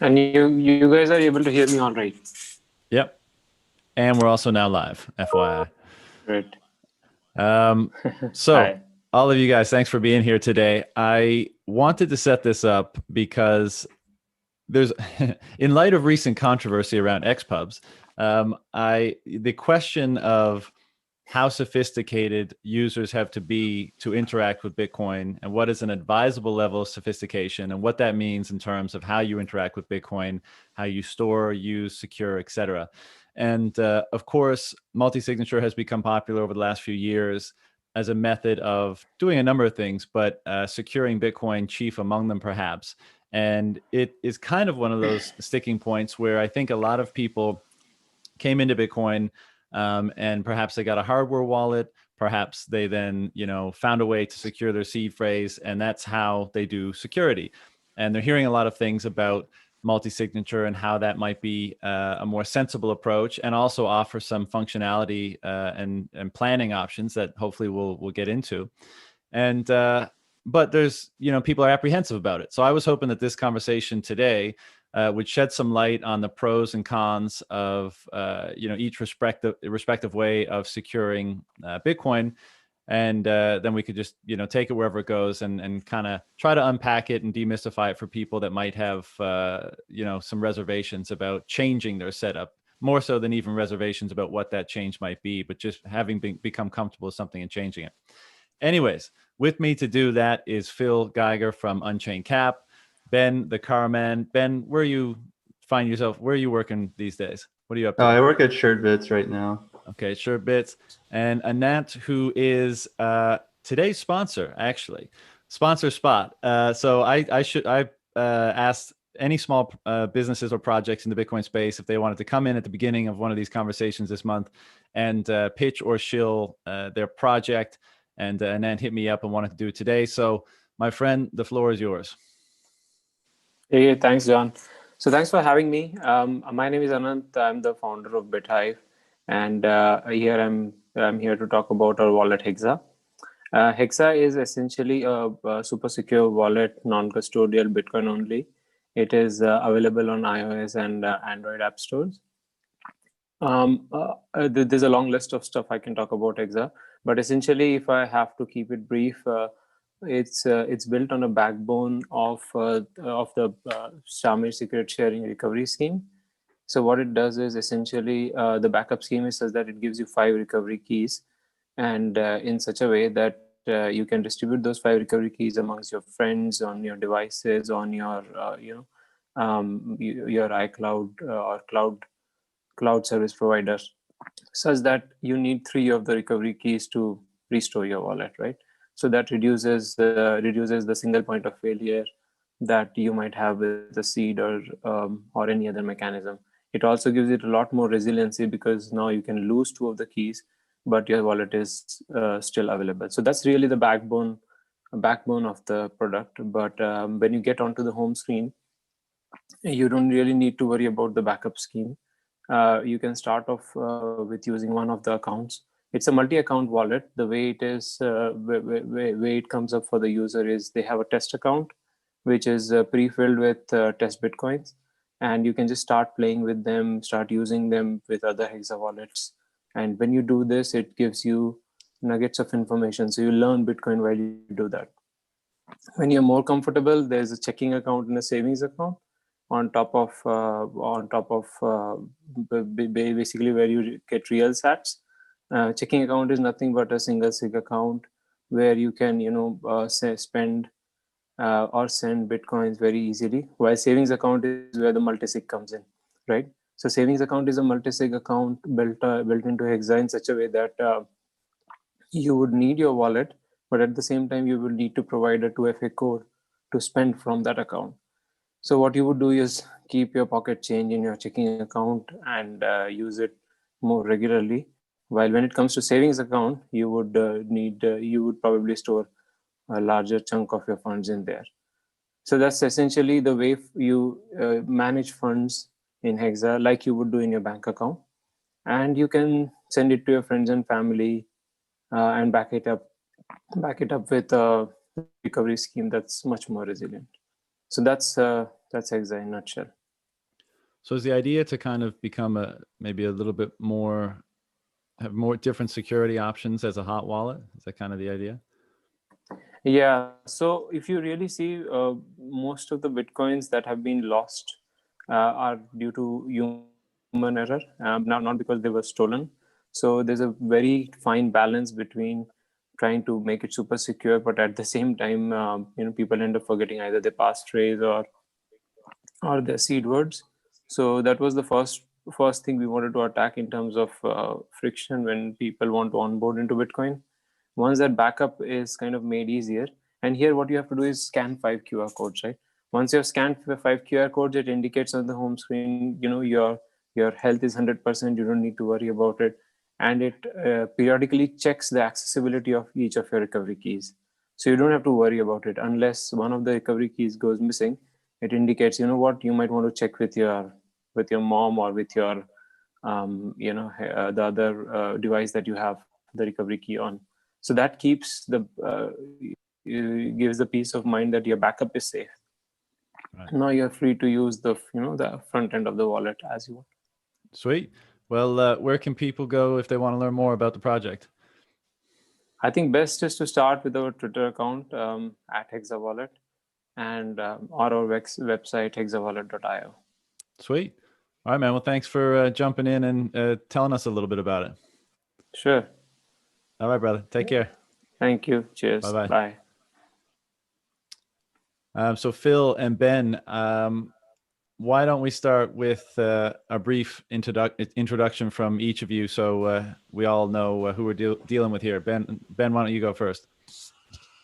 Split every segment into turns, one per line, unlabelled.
And you guys are able to hear me all right.
Yep. And we're also now live, FYI.
Great.
Um, so,
Hi.
all of you guys, thanks for being here today. I wanted to set this up because there's, in light of recent controversy around XPubs, the question of how sophisticated users have to be to interact with Bitcoin and what is an advisable level of sophistication and what that means in terms of how you interact with Bitcoin, how you store, use, secure, etc. And of course, multi-signature has become popular over the last few years as a method of doing a number of things, but securing Bitcoin chief among them, perhaps. And it is kind of one of those sticking points where I think a lot of people came into Bitcoin and perhaps they got a hardware wallet. Perhaps they then, found a way to secure their seed phrase, and that's how they do security. And they're hearing a lot of things about multi-signature and how that might be a more sensible approach, and also offer some functionality and planning options that hopefully we'll get into. And but there's people are apprehensive about it. So I was hoping that this conversation today would shed some light on the pros and cons of each respective way of securing Bitcoin, and then we could just take it wherever it goes and kind of try to unpack it and demystify it for people that might have some reservations about changing their setup, more so than even reservations about what that change might be, but just having become comfortable with something and changing it. Anyways, with me to do that is Phil Geiger from Unchained Cap, Ben the car man. Ben, where you find yourself? Where are you working these days? What are you up to?
I work at Suredbits right now.
Okay, Suredbits. And Anant, who is today's sponsor, actually, sponsor spot. So I asked any small businesses or projects in the Bitcoin space if they wanted to come in at the beginning of one of these conversations this month and pitch or shill their project. And Anant hit me up and wanted to do it today. So, my friend, the floor is yours.
Hey, thanks, John. So thanks for having me. My name is Anant. I'm the founder of BitHive, and here I'm here to talk about our wallet Hexa. Hexa is essentially a super secure wallet, non-custodial Bitcoin only. It is available on iOS and Android app stores. There's a long list of stuff I can talk about Hexa, but essentially, if I have to keep it brief, it's built on a backbone of the Shamir secret sharing recovery scheme. So what it does is essentially the backup scheme is such that it gives you 5 recovery keys, and in such a way that you can distribute those 5 recovery keys amongst your friends on your devices, on your your iCloud or cloud service providers, such that you need 3 of the recovery keys to restore your wallet, right? So that reduces the single point of failure that you might have with the seed or any other mechanism. It also gives it a lot more resiliency because now you can lose 2 of the keys, but your wallet is still available. So that's really the backbone of the product. But when you get onto the home screen, you don't really need to worry about the backup scheme. You can start off with using one of the accounts. It's a multi-account wallet. The way it is, way it comes up for the user is they have a test account, which is pre-filled with test bitcoins, and you can just start playing with them, start using them with other Hexa wallets. And when you do this, it gives you nuggets of information. So you learn Bitcoin while you do that. When you're more comfortable, there's a checking account and a savings account on top of basically where you get real sats. Checking account is nothing but a single sig account where you can spend or send bitcoins very easily, while savings account is where the multisig comes in, right? So savings account is a multisig account built into Hexa in such a way that you would need your wallet, but at the same time you will need to provide a 2FA code to spend from that account. So what you would do is keep your pocket change in your checking account and use it more regularly. While when it comes to savings account, you would probably store a larger chunk of your funds in there. So that's essentially the way you manage funds in Hexa, like you would do in your bank account, and you can send it to your friends and family and back it up with a recovery scheme that's much more resilient. So that's Hexa in a nutshell.
So is the idea to kind of become maybe a little bit more, have more different security options as a hot wallet? Is that kind of the idea?
Yeah. So if you really see, most of the Bitcoins that have been lost are due to human error, not because they were stolen. So there's a very fine balance between trying to make it super secure, but at the same time, people end up forgetting either their passphrase or their seed words. So that was the first thing we wanted to attack in terms of friction when people want to onboard into Bitcoin. Once that backup is kind of made easier, and here what you have to do is scan 5 QR codes, right? Once you have scanned 5 QR codes, it indicates on the home screen, your health is 100%. You don't need to worry about it, and it periodically checks the accessibility of each of your recovery keys. So you don't have to worry about it unless one of the recovery keys goes missing. It indicates, you might want to check with your mom or with your the other device that you have the recovery key on. So that keeps gives the peace of mind that your backup is safe.
Right.
Now you're free to use the front end of the wallet as you want.
Sweet. Well, where can people go if they want to learn more about the project?
I think best is to start with our Twitter account at HexaWallet and or our website hexawallet.io.
Sweet. All right, man. Well, thanks for jumping in and telling us a little bit about it.
Sure.
All right, brother. Take care.
Thank you. Cheers.
Bye-bye.
Bye.
So Phil and Ben, why don't we start with a brief introduction from each of you so we all know who we're dealing with here. Ben, why don't you go first?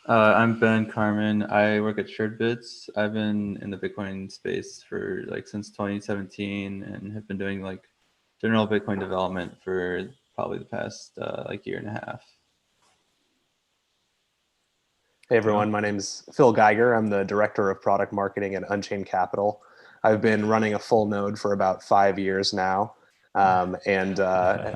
I'm Ben Carmen. I work at Suredbits. I've been in the Bitcoin space for since 2017 and have been doing general Bitcoin development for probably the past year and a half.
Hey everyone, my name is Phil Geiger. I'm the Director of Product Marketing at Unchained Capital. I've been running a full node for about 5 years now, and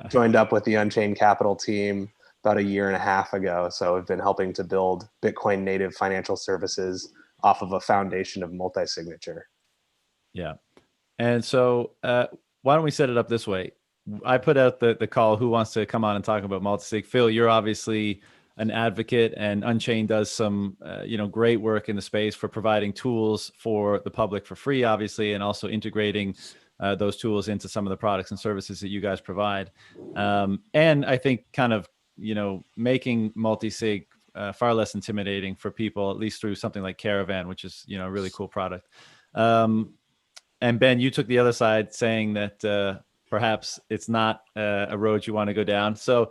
joined up with the Unchained Capital team about a year and a half ago. So I've been helping to build Bitcoin native financial services off of a foundation of multi-signature.
Yeah. And so why don't we set it up this way? I put out the call, who wants to come on and talk about multisig? Phil, you're obviously an advocate, and Unchained does some great work in the space for providing tools for the public for free, obviously, and also integrating those tools into some of the products and services that you guys provide. And I think kind of making multisig far less intimidating for people, at least through something like Caravan, which is a really cool product. And Ben, you took the other side, saying that perhaps it's not a road you want to go down. So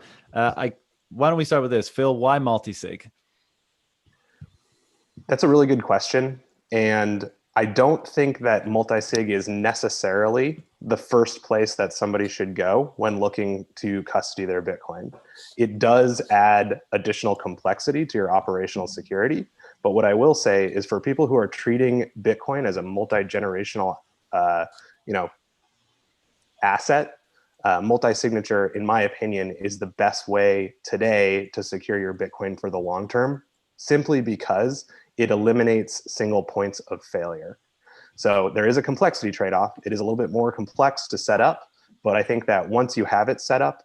why don't we start with this? Phil, why multisig?
That's a really good question. And I don't think that multisig is necessarily the first place that somebody should go when looking to custody their Bitcoin. It does add additional complexity to your operational security. But what I will say is, for people who are treating Bitcoin as a multi-generational asset, multi-signature, in my opinion, is the best way today to secure your Bitcoin for the long term, simply because it eliminates single points of failure. So there is a complexity trade-off. It is a little bit more complex to set up, but I think that once you have it set up,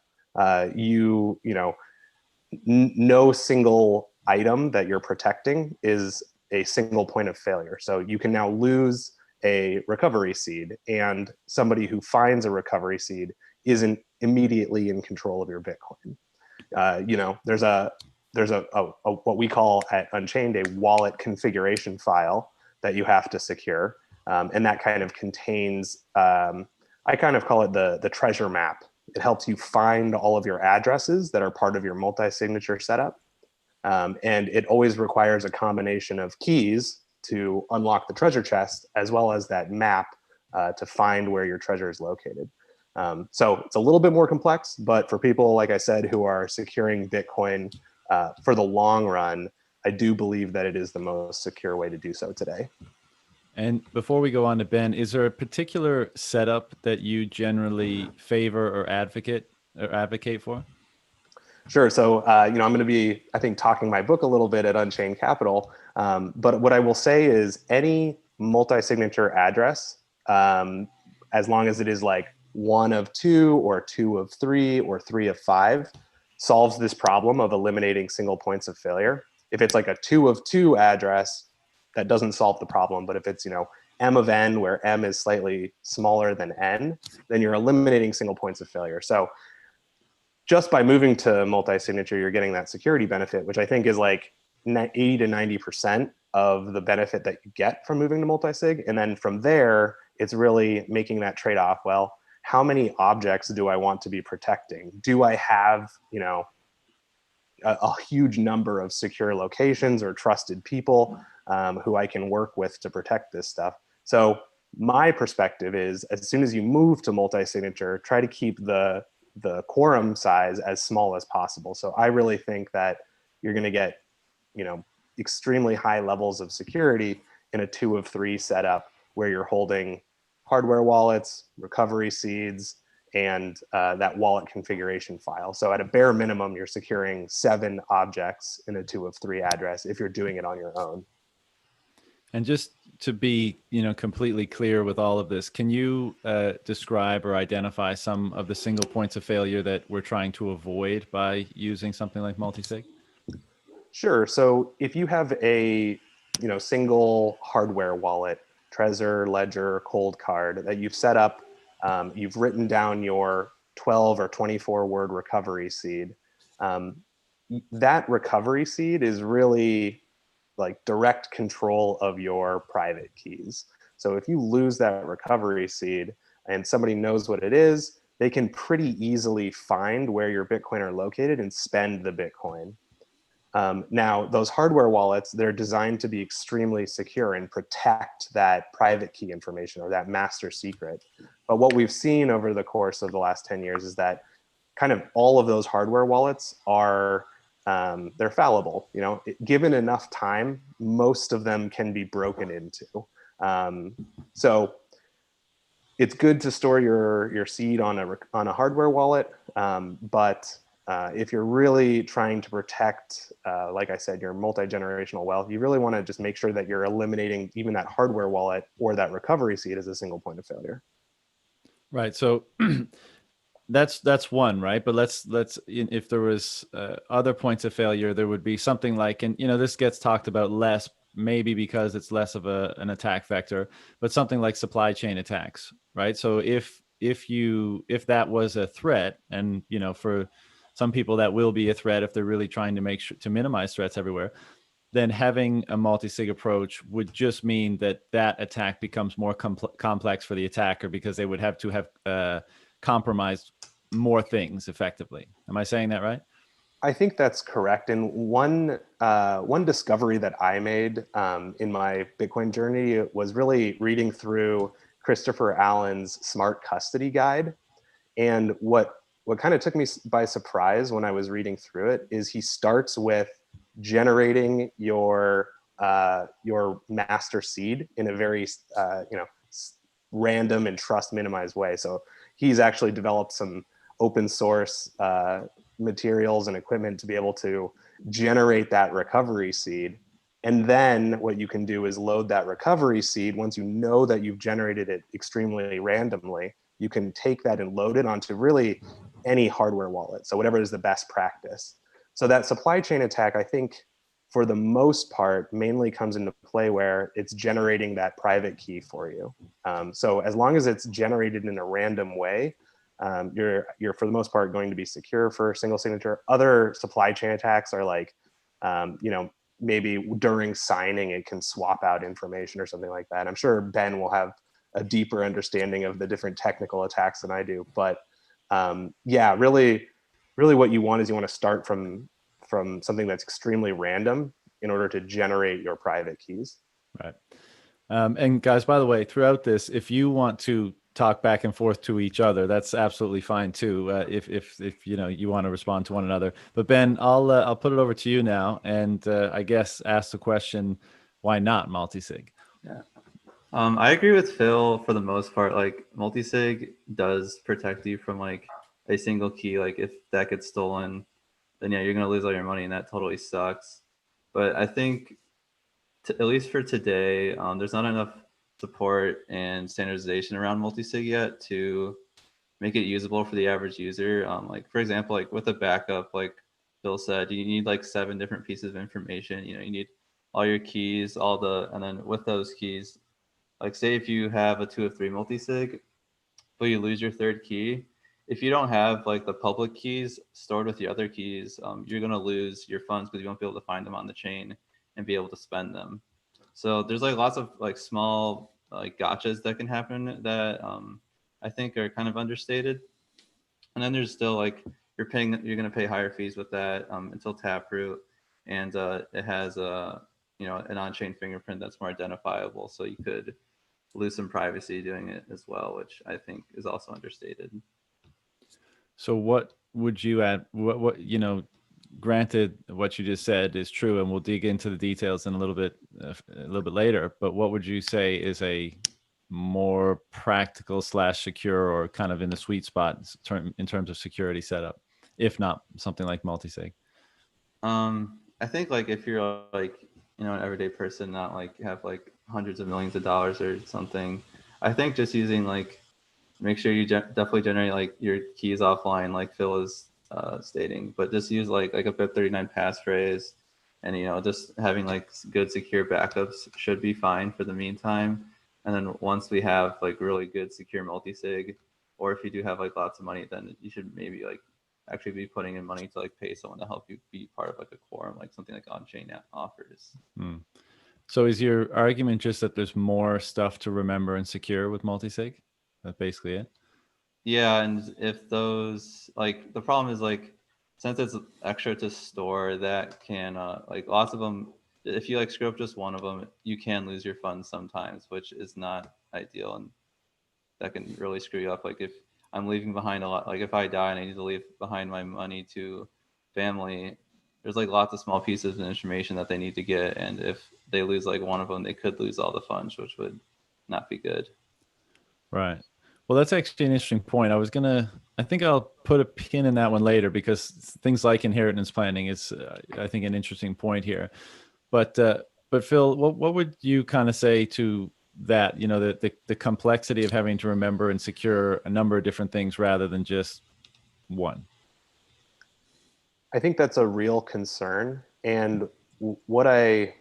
no single item that you're protecting is a single point of failure. So you can now lose a recovery seed, and somebody who finds a recovery seed isn't immediately in control of your Bitcoin. There's a what we call at Unchained a wallet configuration file that you have to secure, and that kind of contains, I kind of call it the treasure map. It helps you find all of your addresses that are part of your multi-signature setup, and it always requires a combination of keys to unlock the treasure chest, as well as that map to find where your treasure is located. So it's a little bit more complex, but for people, like I said, who are securing Bitcoin for the long run, I do believe that it is the most secure way to do so today. And before we go on to Ben, is there a particular setup that you generally favor or advocate for? Sure. So, I'm going to be, I think, talking my book a little bit at Unchained Capital. But what I will say is any multi-signature address as long as it is like 1 of 2 or 2 of 3 or 3 of 5, solves this problem of eliminating single points of failure. If it's like a 2 of 2 address, that doesn't solve the problem. But if it's, m of n, where m is slightly smaller than n, then you're eliminating single points of failure. So just by moving to multi-signature, you're getting that security benefit, which I think is like 80 to 90% of the benefit that you get from moving to multi-sig. And then from there, it's really making that trade-off. Well, how many objects do I want to be protecting? Do I have, a huge number of secure locations or trusted people who I can work with to protect this stuff? So my perspective is, as soon as you move to multi-signature, try to keep the quorum size as small as possible. So I really think that you're going to get, extremely high levels of security in a 2 of 3 setup where you're holding hardware wallets, recovery seeds, and that wallet configuration file. So at a bare minimum, you're securing 7 objects in a 2 of 3 address if you're doing it on your own.
And just to be, completely clear with all of this, can you describe or identify some of the single points of failure that we're trying to avoid by using something like multi-sig?
Sure. So if you have a, single hardware wallet, Trezor, Ledger, Cold Card that you've set up, you've written down your 12 or 24 word recovery seed. That recovery seed is really like direct control of your private keys. So if you lose that recovery seed and somebody knows what it is, they can pretty easily find where your Bitcoin are located and spend the Bitcoin. Now, those hardware wallets, they're designed to be extremely secure and protect that private key information or that master secret. But what we've seen over the course of the last 10 years is that kind of all of those hardware wallets are, they're fallible. Given enough time, most of them can be broken into. So it's good to store your seed on a hardware wallet, but if you're really trying to protect, like I said, your multi-generational wealth, you really want to just make sure that you're eliminating even that hardware wallet or that recovery seed as a single point of failure.
Right. So that's one, right? But let's if there was other points of failure, there would be something like, and this gets talked about less, maybe because it's less of an attack vector, but something like supply chain attacks, right? So if that was a threat, and for some people that will be a threat if they're really trying to make sure to minimize threats everywhere, then having a multi-sig approach would just mean that attack becomes more complex for the attacker, because they would have to have compromised more things effectively. Am I saying that right?
I think that's correct. And one discovery that I made in my Bitcoin journey was really reading through Christopher Allen's Smart Custody Guide. And what kind of took me by surprise when I was reading through it is he starts with generating your master seed in a very random and trust minimized way. So he's actually developed some open source materials and equipment to be able to generate that recovery seed. And then what you can do is load that recovery seed. Once you know that you've generated it extremely randomly, you can take that and load it onto really any hardware wallet. So whatever is the best practice. So that supply chain attack, I think, for the most part, mainly comes into play where it's generating that private key for you. So as long as it's generated in a random way, you're for the most part going to be secure for single signature. Other supply chain attacks are like, maybe during signing it can swap out information or something like that. I'm sure Ben will have a deeper understanding of the different technical attacks than I do. But yeah, really what you want is you want to start from something that's extremely random in order to generate your private keys.
Right. And guys, by the way, throughout this, if you want to talk back and forth to each other, that's absolutely fine too. If you want to respond to one another. But Ben, I'll put it over to you now, and I guess ask the question, why not multi-sig?
Yeah. I agree with Phil for the most part. Like, multi-sig does protect you from like a single key. Like, if that gets stolen, then yeah, you're gonna lose all your money, and that totally sucks. But I think, at least for today, there's not enough support and standardization around multi-sig yet to make it usable for the average user. Like for example, like with a backup, like Phil said, you need like 7 different pieces of information. You know, you need all your keys, and then with those keys, like say if you have a 2 of 3 multi-sig, but you lose your third key, if you don't have like the public keys stored with the other keys, you're gonna lose your funds because you won't be able to find them on the chain and be able to spend them. So there's like lots of like small like gotchas that can happen that I think are kind of understated. And then there's still like you're gonna pay higher fees with that until Taproot, and it has an on-chain fingerprint that's more identifiable. So you could lose some privacy doing it as well, which I think is also understated.
So what would you add? What granted, what you just said is true, and we'll dig into the details in a little bit later. But what would you say is a more practical / secure, or kind of in the sweet spot in terms of security setup, if not something like multi-sig?
I think like if you're like an everyday person, not like have like hundreds of millions of dollars or something, I think just using like make sure you definitely generate like your keys offline, like Phil is stating, but just use like a BIP39 passphrase, and just having like good secure backups should be fine for the meantime. And then once we have like really good secure multi-sig, or if you do have like lots of money, then you should maybe like actually be putting in money to like pay someone to help you be part of like a quorum, like something like Unchained offers.
So is your argument just that there's more stuff to remember and secure with multi-sig? That's basically it?
Yeah, and if those like the problem is like since it's extra to store, that can like lots of them, if you like screw up just one of them, you can lose your funds sometimes, which is not ideal, and that can really screw you up. Like if I'm leaving behind a lot, like if I die and I need to leave behind my money to family, there's like lots of small pieces of information that they need to get, and if they lose like one of them, they could lose all the funds, which would not be good.
Right. Well, that's actually an interesting point. I think I'll put a pin in that one later, because things like inheritance planning is, I think, an interesting point here. But Phil, what would you kind of say to that? The complexity of having to remember and secure a number of different things rather than just one.
I think that's a real concern. And what I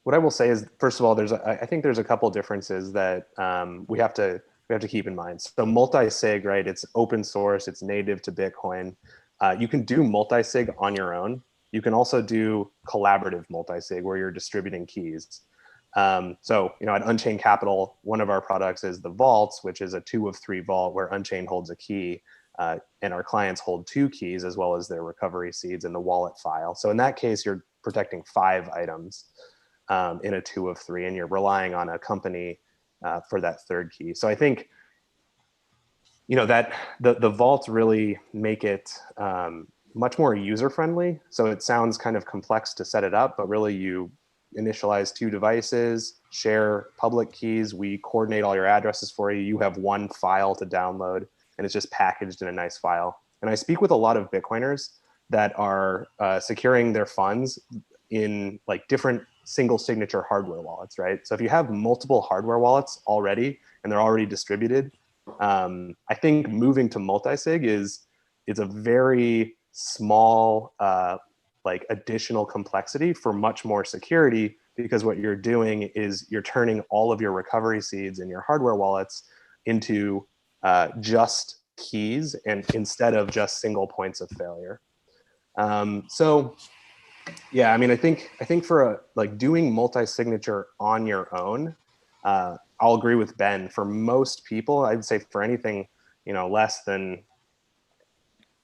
will say is, first of all, I think there's a couple differences that we have to keep in mind. So multi-sig, right? It's open source. It's native to Bitcoin. You can do multi-sig on your own. You can also do collaborative multi-sig where you're distributing keys. So at Unchained Capital, one of our products is the vaults, which is a 2 of 3 vault where Unchained holds a key, and our clients hold 2 keys as well as their recovery seeds in the wallet file. So in that case, you're protecting 5 items in a 2 of 3, and you're relying on a company for that third key. So I think that the vaults really make it much more user friendly. So it sounds kind of complex to set it up, but really you initialize 2 devices, share public keys. We coordinate all your addresses for you. You have one file to download, and it's just packaged in a nice file. And I speak with a lot of Bitcoiners that are securing their funds in like different single signature hardware wallets, right? So if you have multiple hardware wallets already and they're already distributed, I think moving to multi-sig is a very small like additional complexity for much more security, because what you're doing is you're turning all of your recovery seeds in your hardware wallets into just keys, and instead of just single points of failure. So yeah, I mean, I think for like doing multi-signature on your own, I'll agree with Ben. For most people, I'd say for anything less than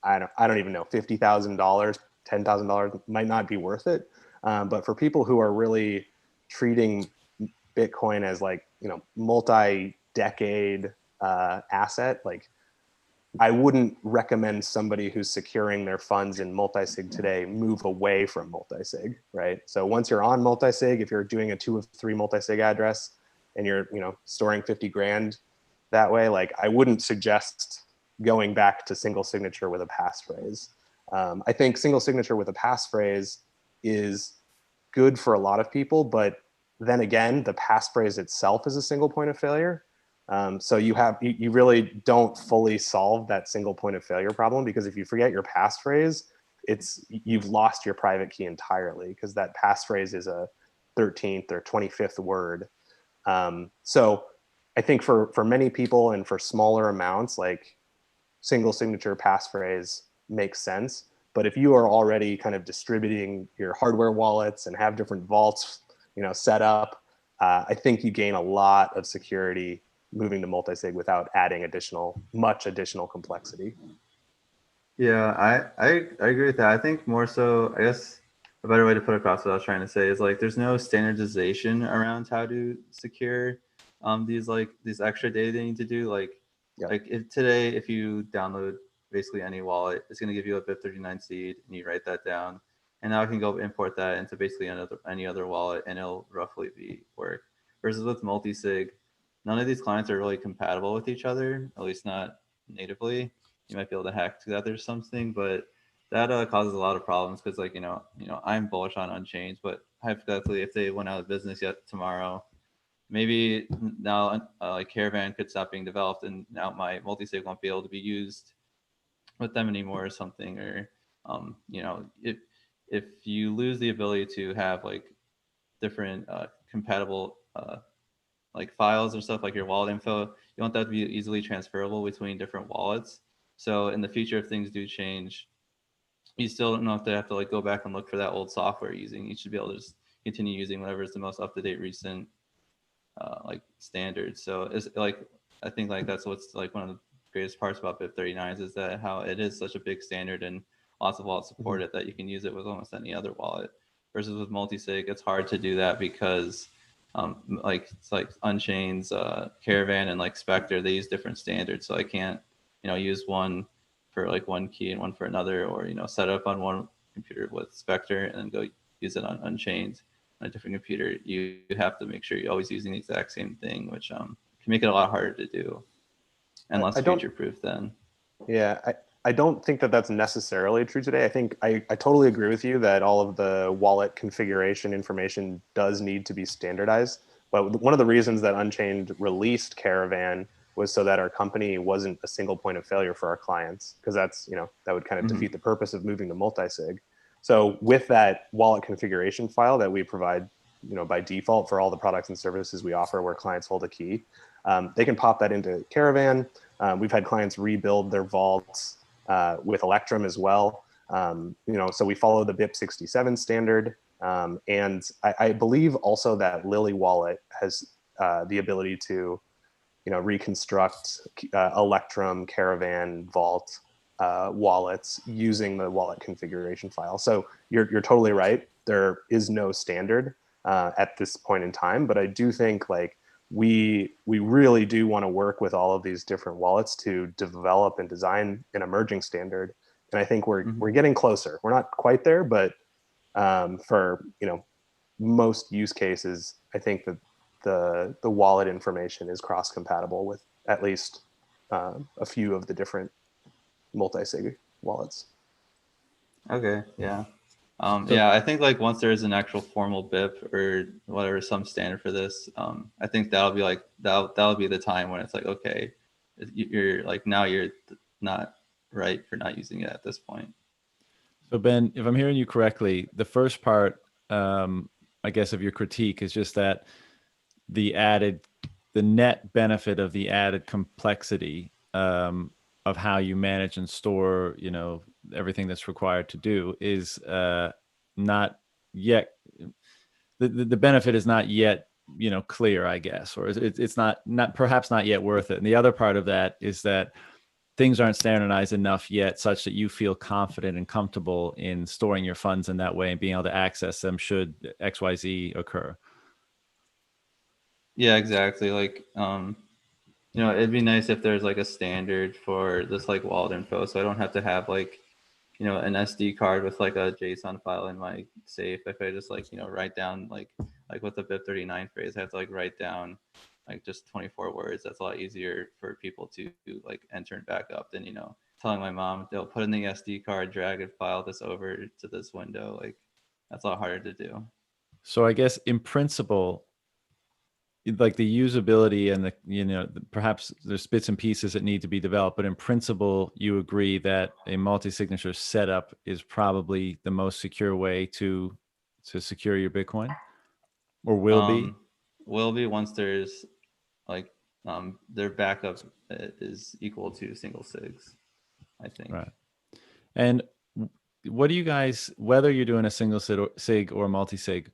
I don't even know, $50,000, $10,000 might not be worth it. But for people who are really treating Bitcoin as like multi-decade asset, like I wouldn't recommend somebody who's securing their funds in multi-sig today move away from multi-sig, right? So once you're on multi-sig, if you're doing a 2 of 3 multi-sig address and you're storing 50 grand that way, like I wouldn't suggest going back to single signature with a passphrase. I think single signature with a passphrase is good for a lot of people, but then again, the passphrase itself is a single point of failure. So you really don't fully solve that single point of failure problem, because if you forget your passphrase, you've lost your private key entirely, because that passphrase is a 13th or 25th word. So I think for many people and for smaller amounts, like single signature passphrase makes sense. But if you are already kind of distributing your hardware wallets and have different vaults, set up, I think you gain a lot of security moving to multi-sig without adding much additional complexity.
Yeah, I agree with that. I think more so, I guess a better way to put across what I was trying to say is like there's no standardization around how to secure these extra data they need to do. Like if you download basically any wallet, it's gonna give you a BIP39 seed and you write that down. And now I can go import that into basically any other wallet and it'll roughly work. Versus with multi-sig, none of these clients are really compatible with each other, at least not natively. You might be able to hack together something, but that causes a lot of problems because, like, I'm bullish on Unchained, but hypothetically, if they went out of business yet tomorrow, maybe now like Caravan could stop being developed, and now my multi-sig won't be able to be used with them anymore or something. Or, if you lose the ability to have like different compatible like files or stuff like your wallet info, you want that to be easily transferable between different wallets. So in the future, if things do change, you still don't know if they have to like go back and look for that old software you're using. You should be able to just continue using whatever is the most up-to-date recent like standards. So it's like, I think like that's what's like one of the greatest parts about BIP39 is that how it is such a big standard and lots of wallets support it, that you can use it with almost any other wallet. Versus with multi-sig, it's hard to do that because it's like Unchained's Caravan and like Spectre, they use different standards. So I can't, use one for like one key and one for another, or, set it up on one computer with Spectre and then go use it on Unchained on a different computer. You have to make sure you're always using the exact same thing, which can make it a lot harder to do and less future-proof then.
Yeah, I don't think that that's necessarily true today. I think I totally agree with you that all of the wallet configuration information does need to be standardized. But one of the reasons that Unchained released Caravan was so that our company wasn't a single point of failure for our clients, because that's, that would kind of defeat the purpose of moving to multi-sig. So with that wallet configuration file that we provide, by default for all the products and services we offer where clients hold a key, they can pop that into Caravan. We've had clients rebuild their vaults with Electrum as well. So we follow the BIP67 standard. And I believe also that Lily Wallet has the ability to, reconstruct Electrum, Caravan, Vault wallets using the wallet configuration file. So you're totally right. There is no standard at this point in time, but I do think like we really do want to work with all of these different wallets to develop and design an emerging standard. And I think we're getting closer. We're not quite there, but for most use cases, I think that the wallet information is cross-compatible with at least a few of the different multi-sig wallets.
Okay, yeah. I think like once there's an actual formal BIP or whatever, some standard for this, I think that'll be like that'll be the time when it's like, okay, you're like, now you're not right for not using it at this point.
So Ben, if I'm hearing you correctly, the first part, I guess, of your critique is just that the net benefit of the added complexity of how you manage and store, everything that's required to do is not yet, the benefit is not yet, clear, I guess, or it's not perhaps not yet worth it. And the other part of that is that things aren't standardized enough yet such that you feel confident and comfortable in storing your funds in that way and being able to access them should XYZ occur.
Yeah, exactly. Like, it'd be nice if there's like a standard for this like wallet info, so I don't have to have like, an SD card with like a JSON file in my safe. If I just like, write down like with the BIP39 phrase, I have to like write down like just 24 words. That's a lot easier for people to like enter and back up than, telling my mom they'll put in the SD card, drag and file this over to this window. Like that's a lot harder to do.
So I guess in principle, like the usability and the, perhaps there's bits and pieces that need to be developed, but in principle, you agree that a multi-signature setup is probably the most secure way to secure your Bitcoin, or will be?
Will be once there's like their backup is equal to single sigs, I think.
Right. And what do you guys, whether you're doing a single sig or multi-sig,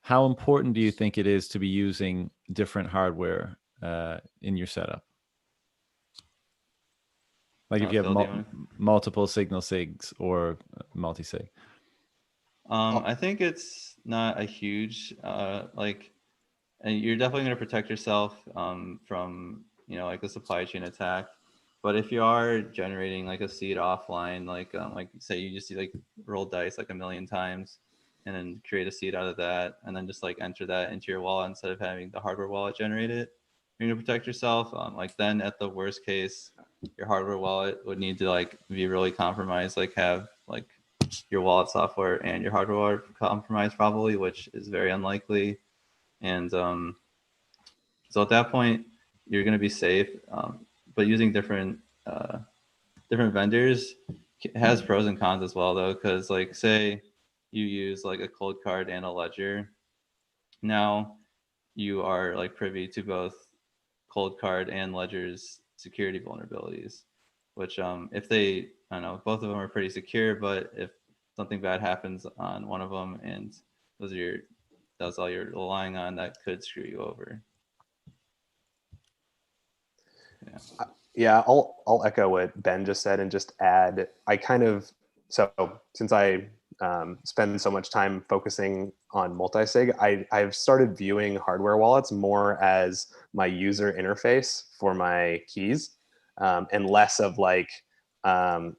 how important do you think it is to be using different hardware in your setup? Like if you have multiple signal sigs or multi-sig?
I think it's not a huge and you're definitely going to protect yourself from like a supply chain attack. But if you are generating like a seed offline, like say you just like roll dice like a million times and then create a seed out of that, and then just like enter that into your wallet instead of having the hardware wallet generate it, you're going to protect yourself. Like then at the worst case, your hardware wallet would need to like be really compromised, like have like your wallet software and your hardware wallet compromised probably, which is very unlikely. And so at that point, you're going to be safe. But using different vendors has pros and cons as well, though, because like say you use like a cold card and a ledger, now you are like privy to both cold card and ledger's security vulnerabilities, which if they, I don't know, both of them are pretty secure, but if something bad happens on one of them and that's all you're relying on, that could screw you over.
Yeah, I'll echo what Ben just said and just add, so since I spend so much time focusing on multi-sig, I've started viewing hardware wallets more as my user interface for my keys, and less of like the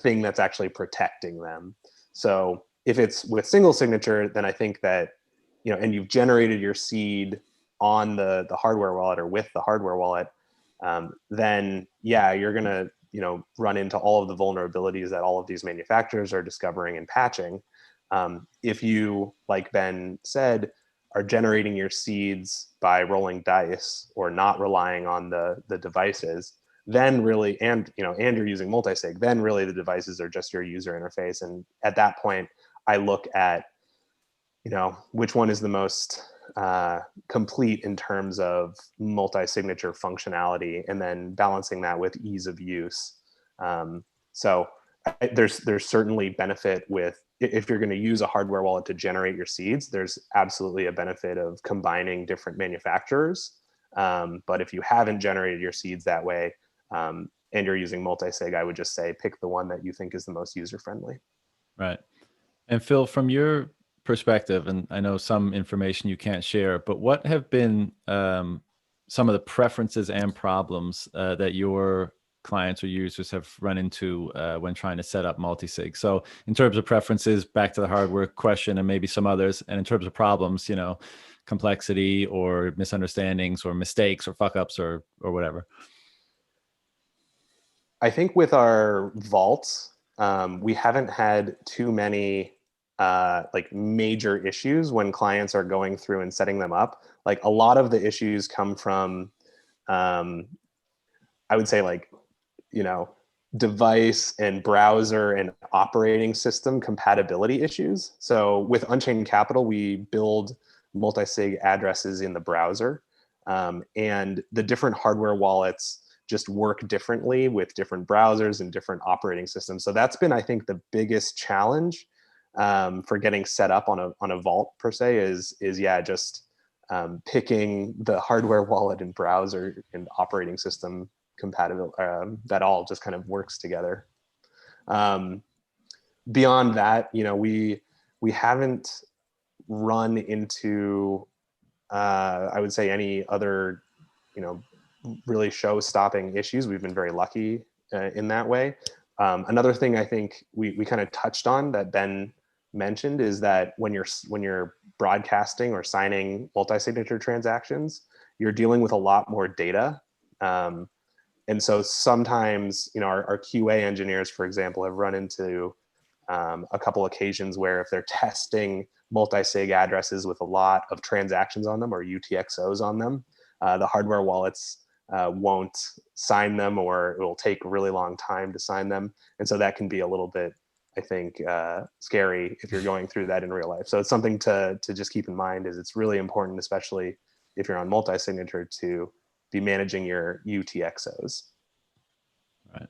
thing that's actually protecting them. So if it's with single signature, then I think that, and you've generated your seed on the hardware wallet or with the hardware wallet, then yeah, you're going to, run into all of the vulnerabilities that all of these manufacturers are discovering and patching. If you, like Ben said, are generating your seeds by rolling dice or not relying on the devices, then really, and you're using multi-sig, then really the devices are just your user interface. And at that point, I look at, which one is the most complete in terms of multi-signature functionality, and then balancing that with ease of use. So there's certainly benefit with, if you're going to use a hardware wallet to generate your seeds, there's absolutely a benefit of combining different manufacturers. But if you haven't generated your seeds that way, and you're using multi-sig, I would just say pick the one that you think is the most user-friendly.
Right. And Phil, from your perspective, and I know some information you can't share, but what have been some of the preferences and problems that your clients or users have run into when trying to set up multi-sig? So in terms of preferences, back to the hardware question and maybe some others, and in terms of problems, complexity or misunderstandings or mistakes or fuck-ups or whatever.
I think with our vaults, we haven't had too many like major issues when clients are going through and setting them up. Like a lot of the issues come from, I would say like, device and browser and operating system compatibility issues. So with Unchained Capital, we build multi-sig addresses in the browser, and the different hardware wallets just work differently with different browsers and different operating systems. So that's been, I think, the biggest challenge for getting set up on a vault per se is just picking the hardware wallet and browser and operating system compatible, that all just kind of works together. Beyond that, we haven't run into, I would say, any other, really show-stopping issues. We've been very lucky in that way. Another thing I think we kind of touched on that Ben mentioned is that when you're broadcasting or signing multi-signature transactions, you're dealing with a lot more data. And so sometimes, our QA engineers, for example, have run into a couple occasions where if they're testing multi-sig addresses with a lot of transactions on them or UTXOs on them. The hardware wallets won't sign them, or it will take a really long time to sign them. And so that can be a little bit, I think, scary if you're going through that in real life. So it's something to just keep in mind, is it's really important, especially if you're on multi-signature, to be managing your UTXOs.
Right.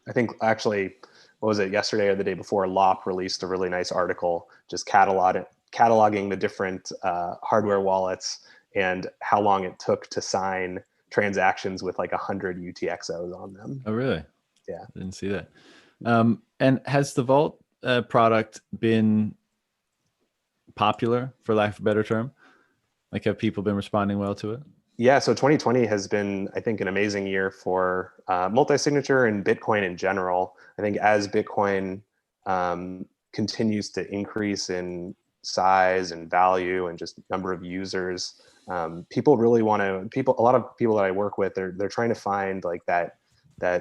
I think actually, what was it, yesterday or the day before, LOP released a really nice article just cataloging the different hardware wallets and how long it took to sign transactions with like 100 UTXOs on them.
Oh, really?
Yeah.
I didn't see that. And has the Vault product been popular, for lack of a better term? Like, have people been responding well to it?
Yeah, so 2020 has been, I think, an amazing year for multi-signature and Bitcoin in general. I think as Bitcoin continues to increase in size and value and just number of users, people really want to, a lot of people that I work with, they're trying to find like that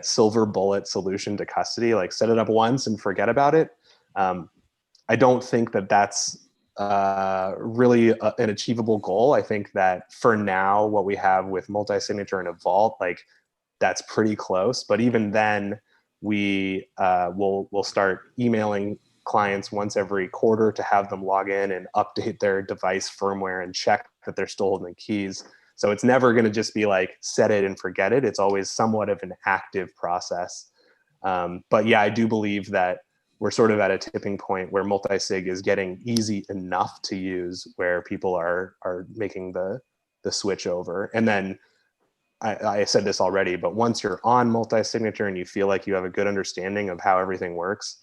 silver bullet solution to custody, like set it up once and forget about it. I don't think that that's really an achievable goal. I think that for now, what we have with multi-signature and a vault, like that's pretty close. But even then, we will start emailing clients once every quarter to have them log in and update their device firmware and check that they're still holding keys. So it's never going to just be like set it and forget it. It's always somewhat of an active process. But yeah, I do believe that we're sort of at a tipping point where multi-sig is getting easy enough to use where people are making the switch over. And then I said this already, but once you're on multi-signature and you feel like you have a good understanding of how everything works,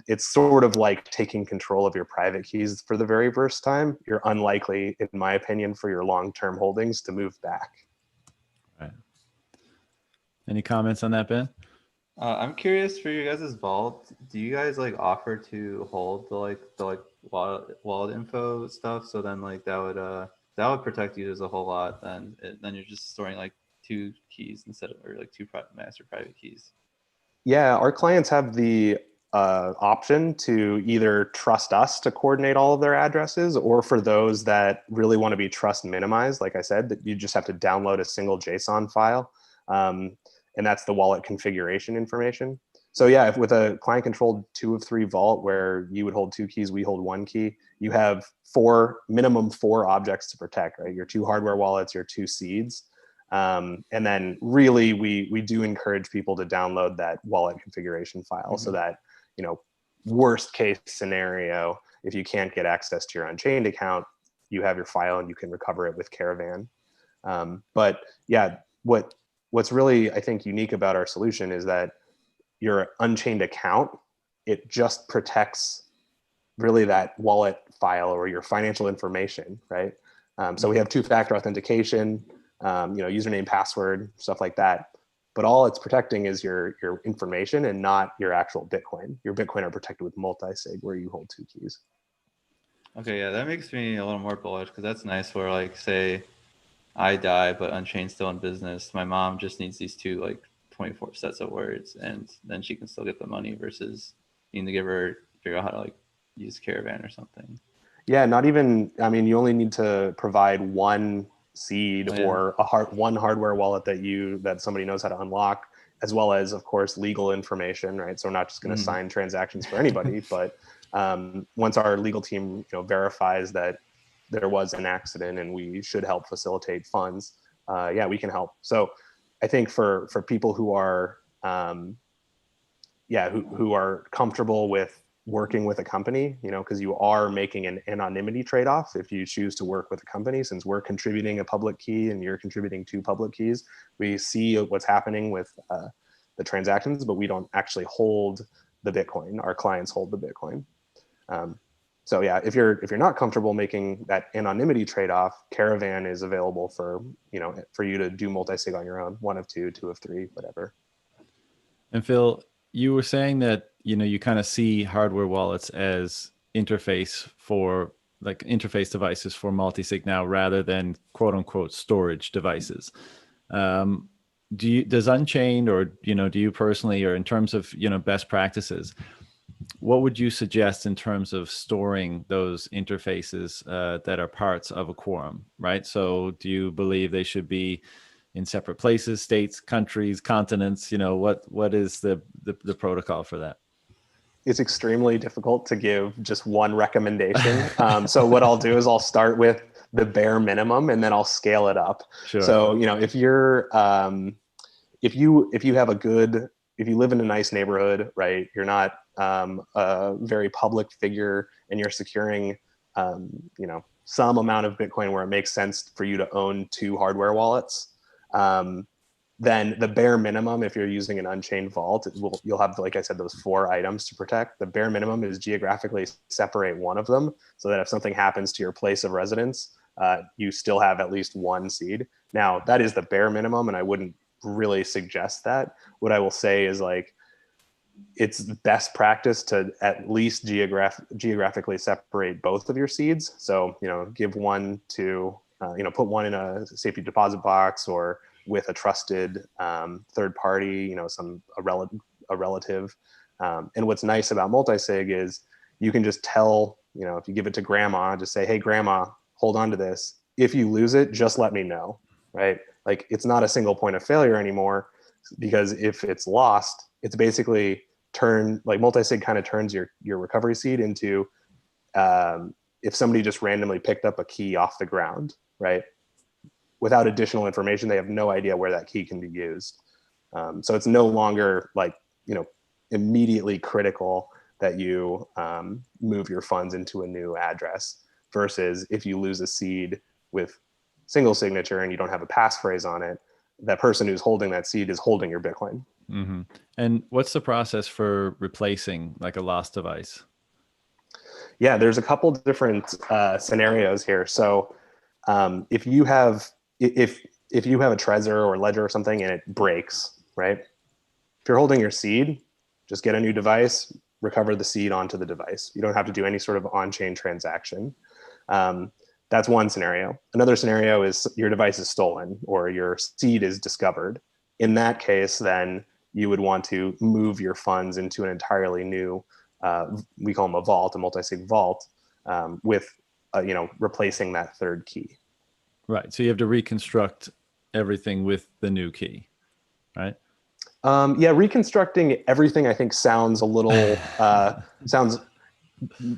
it's sort of like taking control of your private keys for the very first time. You're unlikely, in my opinion, for your long-term holdings to move back. Right.
Any comments on that, Ben?
I'm curious for your guys' vault. Do you guys like offer to hold the wallet info stuff? So then like that would protect users a whole lot. Then you're just storing like 2 keys instead of, or like 2 master private keys.
Yeah, our clients have the option to either trust us to coordinate all of their addresses, or for those that really want to be trust minimized, like I said, that you just have to download a single JSON file. And that's the wallet configuration information. So yeah, if with a client controlled 2 of 3 vault where you would hold 2 keys, we hold 1 key, you have minimum 4 objects to protect, right? Your 2 hardware wallets, your 2 seeds. And then really we do encourage people to download that wallet configuration file so that, worst case scenario, if you can't get access to your Unchained account, you have your file and you can recover it with Caravan. But yeah, what's really, I think, unique about our solution is that your Unchained account, it just protects really that wallet file or your financial information, right? So we have 2-factor authentication, username, password, stuff like that. But all it's protecting is your information and not your actual Bitcoin. Your Bitcoin are protected with multi-sig, where you hold 2 keys.
Okay, yeah, that makes me a little more bullish, because that's nice where, like, say I die, but Unchained's still in business. My mom just needs these 2 like 24 sets of words, and then she can still get the money versus needing to figure out how to like use Caravan or something.
Yeah, not even. I mean, you only need to provide 1 seed or one hardware wallet that somebody knows how to unlock, as well as, of course, legal information, right? So we're not just going to sign transactions for anybody, but once our legal team verifies that there was an accident and we should help facilitate funds, we can help. So I think for people who are who are comfortable with working with a company, because you are making an anonymity trade-off if you choose to work with a company. Since we're contributing a public key and you're contributing 2 public keys, we see what's happening with the transactions, but we don't actually hold the Bitcoin. Our clients hold the Bitcoin. So yeah, if you're not comfortable making that anonymity trade-off, Caravan is available for you to do multi-sig on your own, 1 of 2, 2 of 3, whatever.
And Phil, you were saying that you kind of see hardware wallets as interface devices for multi-sig now, rather than quote unquote storage devices. Does Unchained, or do you personally, or in terms of best practices, what would you suggest in terms of storing those interfaces that are parts of a quorum, right? So do you believe they should be in separate places, states, countries, continents? What is the protocol for that?
It's extremely difficult to give just one recommendation. So what I'll do is I'll start with the bare minimum and then I'll scale it up.
Sure.
So, if you're, if you live in a nice neighborhood, right, you're not a very public figure and you're securing, some amount of Bitcoin where it makes sense for you to own 2 hardware wallets, then the bare minimum, if you're using an Unchained vault, you'll have, like I said, those 4 items to protect. The bare minimum is geographically separate one of them so that if something happens to your place of residence, you still have at least 1 seed. Now, that is the bare minimum, and I wouldn't really suggest that. What I will say is, like, it's best practice to at least geographically separate both of your seeds. So, give one to, put one in a safety deposit box or with a trusted third party, a relative. And what's nice about multi-sig is you can just tell, if you give it to grandma, just say, hey, grandma, hold on to this. If you lose it, just let me know, right? Like, it's not a single point of failure anymore, because if it's lost, it's basically multi-sig kind of turns your recovery seed into, if somebody just randomly picked up a key off the ground, right? Without additional information, they have no idea where that key can be used. So it's no longer immediately critical that you move your funds into a new address, versus if you lose a seed with single signature and you don't have a passphrase on it, that person who's holding that seed is holding your Bitcoin.
Mm-hmm. And what's the process for replacing like a lost device?
Yeah, there's a couple different scenarios here. So if you have a Trezor or Ledger or something and it breaks, right? If you're holding your seed, just get a new device, recover the seed onto the device. You don't have to do any sort of on-chain transaction. That's one scenario. Another scenario is your device is stolen or your seed is discovered. In that case, then you would want to move your funds into an entirely new, we call them a vault, a multi-sig vault, with replacing that third key.
Right. So you have to reconstruct everything with the new key, right?
Yeah, reconstructing everything I think sounds a little sounds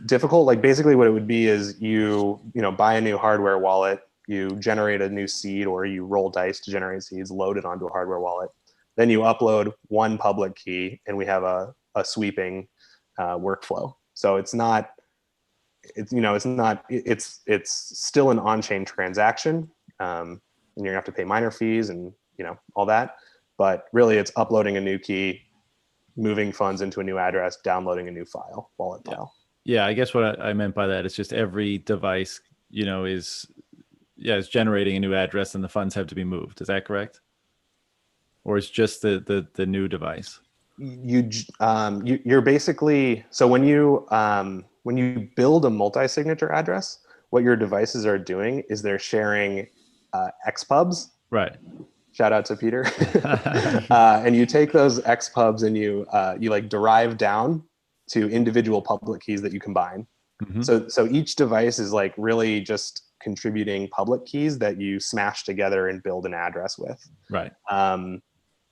difficult. Like, basically what it would be is you buy a new hardware wallet, you generate a new seed, or you roll dice to generate seeds, load it onto a hardware wallet. Then you upload one public key and we have a sweeping workflow. So it's still an on-chain transaction. And you're gonna have to pay miner fees and all that. But really it's uploading a new key, moving funds into a new address, downloading a new file, wallet file.
Yeah, I guess what I meant by that is just every device, is generating a new address and the funds have to be moved. Is that correct? Or it's just the new device?
You're basically, so when you build a multi-signature address, what your devices are doing is they're sharing XPubs.
Right.
Shout out to Peter. And you take those XPubs and you derive down to individual public keys that you combine.
Mm-hmm.
So each device is like really just contributing public keys that you smash together and build an address with.
Right.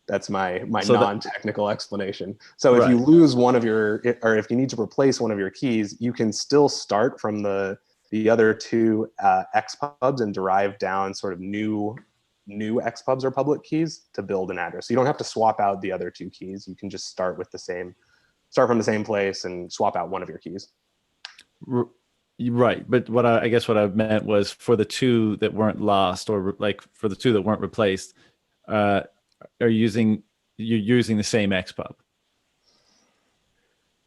That's my
So
non-technical explanation. So if
Right.
you lose one of or if you need to replace one of your keys, you can still start from the other 2 XPubs and derive down sort of new XPubs or public keys to build an address. So you don't have to swap out the other 2 keys. You can just start from the same place and swap out one of your keys.
Right. But I guess what I meant was for the 2 that weren't lost, or like for the 2 that weren't replaced, you're using the same XPub.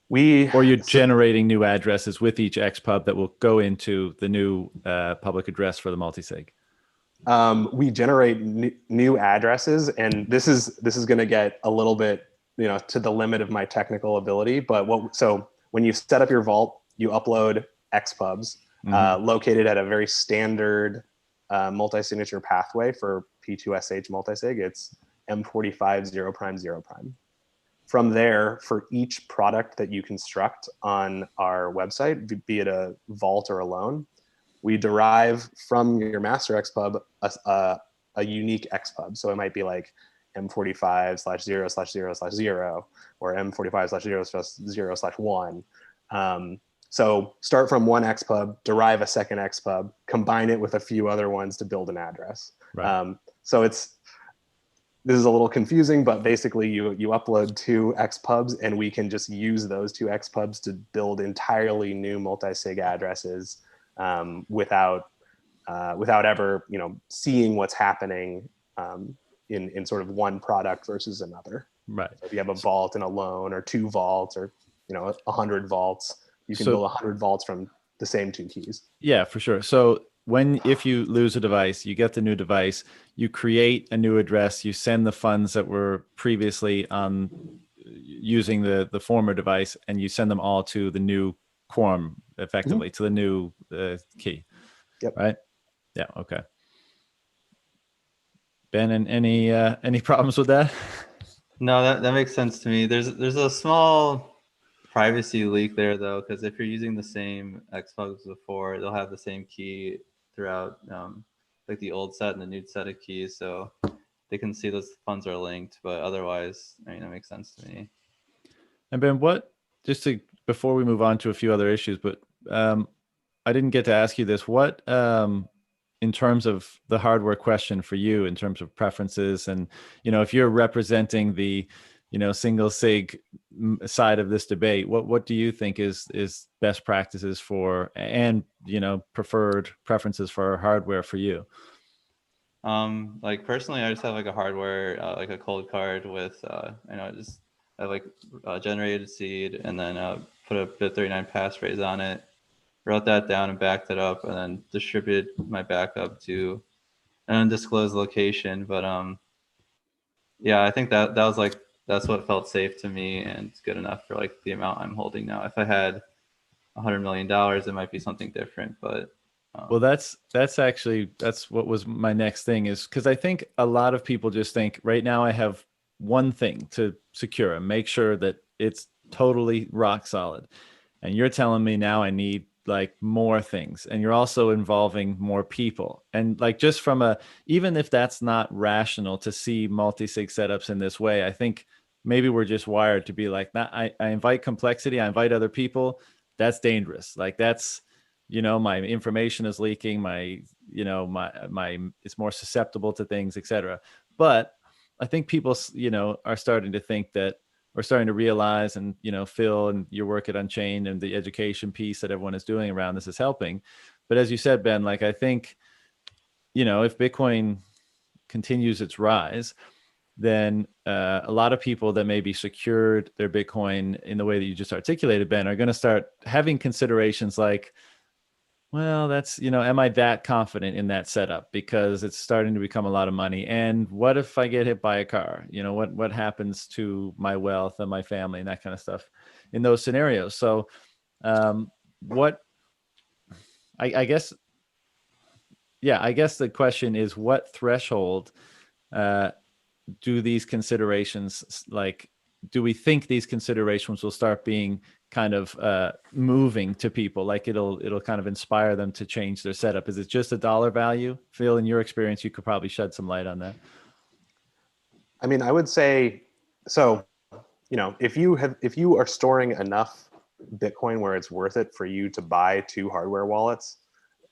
Or you're generating new addresses with each XPub that will go into the new public address for the multi-sig.
We generate new addresses, and this is going to get a little bit to the limit of my technical ability. But so when you set up your vault, you upload XPubs located at a very standard multi-signature pathway for P2SH multi-sig. It's M45 0'0'. from there, for each product that you construct on our website, be it a vault or a loan, we derive from your master XPub a unique XPub. So it might be like M45/0/0/0 or M45/0/0/1. So start from one XPub, derive a second XPub, combine it with a few other ones to build an address.
Right.
So this is a little confusing, but basically you upload 2 XPubs and we can just use those 2 XPubs to build entirely new multi-sig addresses without ever, seeing what's happening in sort of one product versus another.
Right.
So if you have a vault and a loan, or 2 vaults, or 100 vaults, you can build 100 vaults from the same 2 keys.
Yeah, for sure. So if you lose a device, you get the new device, you create a new address, you send the funds that were previously on using the former device, and you send them all to the new quorum, effectively, to the new key.
Yep.
Right. Yeah. Okay. Ben, and any problems with that?
No, that makes sense to me. There's a small privacy leak there though, because if you're using the same XPubs before, they'll have the same key throughout, like the old set and the new set of keys, so they can see those funds are linked. But otherwise, I mean, that makes sense to me.
And Ben, before we move on to a few other issues, but I didn't get to ask you this. What, in terms of the hardware question for you, in terms of preferences, and if you're representing the single-sig side of this debate, what do you think is best practices for, and preferred preferences for hardware for you?
Like personally, I just have like a hardware, like a cold card with just I like generated seed, and then put a bit39 passphrase on it, wrote that down and backed it up, and then distributed my backup to an undisclosed location. But yeah, I think that's what felt safe to me and good enough for like the amount I'm holding now. If I had $100 million, it might be something different, but
well, that's what was my next thing, is because I think a lot of people just think right now I have one thing to secure and make sure that it's totally rock solid. And you're telling me now I need like more things, and you're also involving more people. And like, just from even if that's not rational to see multi-sig setups in this way, I think maybe we're just wired to be like, nah, I invite complexity, I invite other people. That's dangerous. Like that's, my information is leaking, my it's more susceptible to things, etc. But I think people, are starting to think that, or starting to realize, and Phil and your work at Unchained and the education piece that everyone is doing around this is helping. But as you said, Ben, like I think, if Bitcoin continues its rise, then a lot of people that maybe secured their Bitcoin in the way that you just articulated, Ben, are going to start having considerations like, well, that's, am I that confident in that setup? Because it's starting to become a lot of money. And what if I get hit by a car? What happens to my wealth and my family and that kind of stuff in those scenarios? So I guess the question is, what threshold do these considerations, like, do we think these considerations will start being kind of moving to people? Like it'll kind of inspire them to change their setup. Is it just a dollar value? Phil, in your experience, you could probably shed some light on that.
I mean, I would say, so, if you are storing enough Bitcoin where it's worth it for you to buy 2 hardware wallets,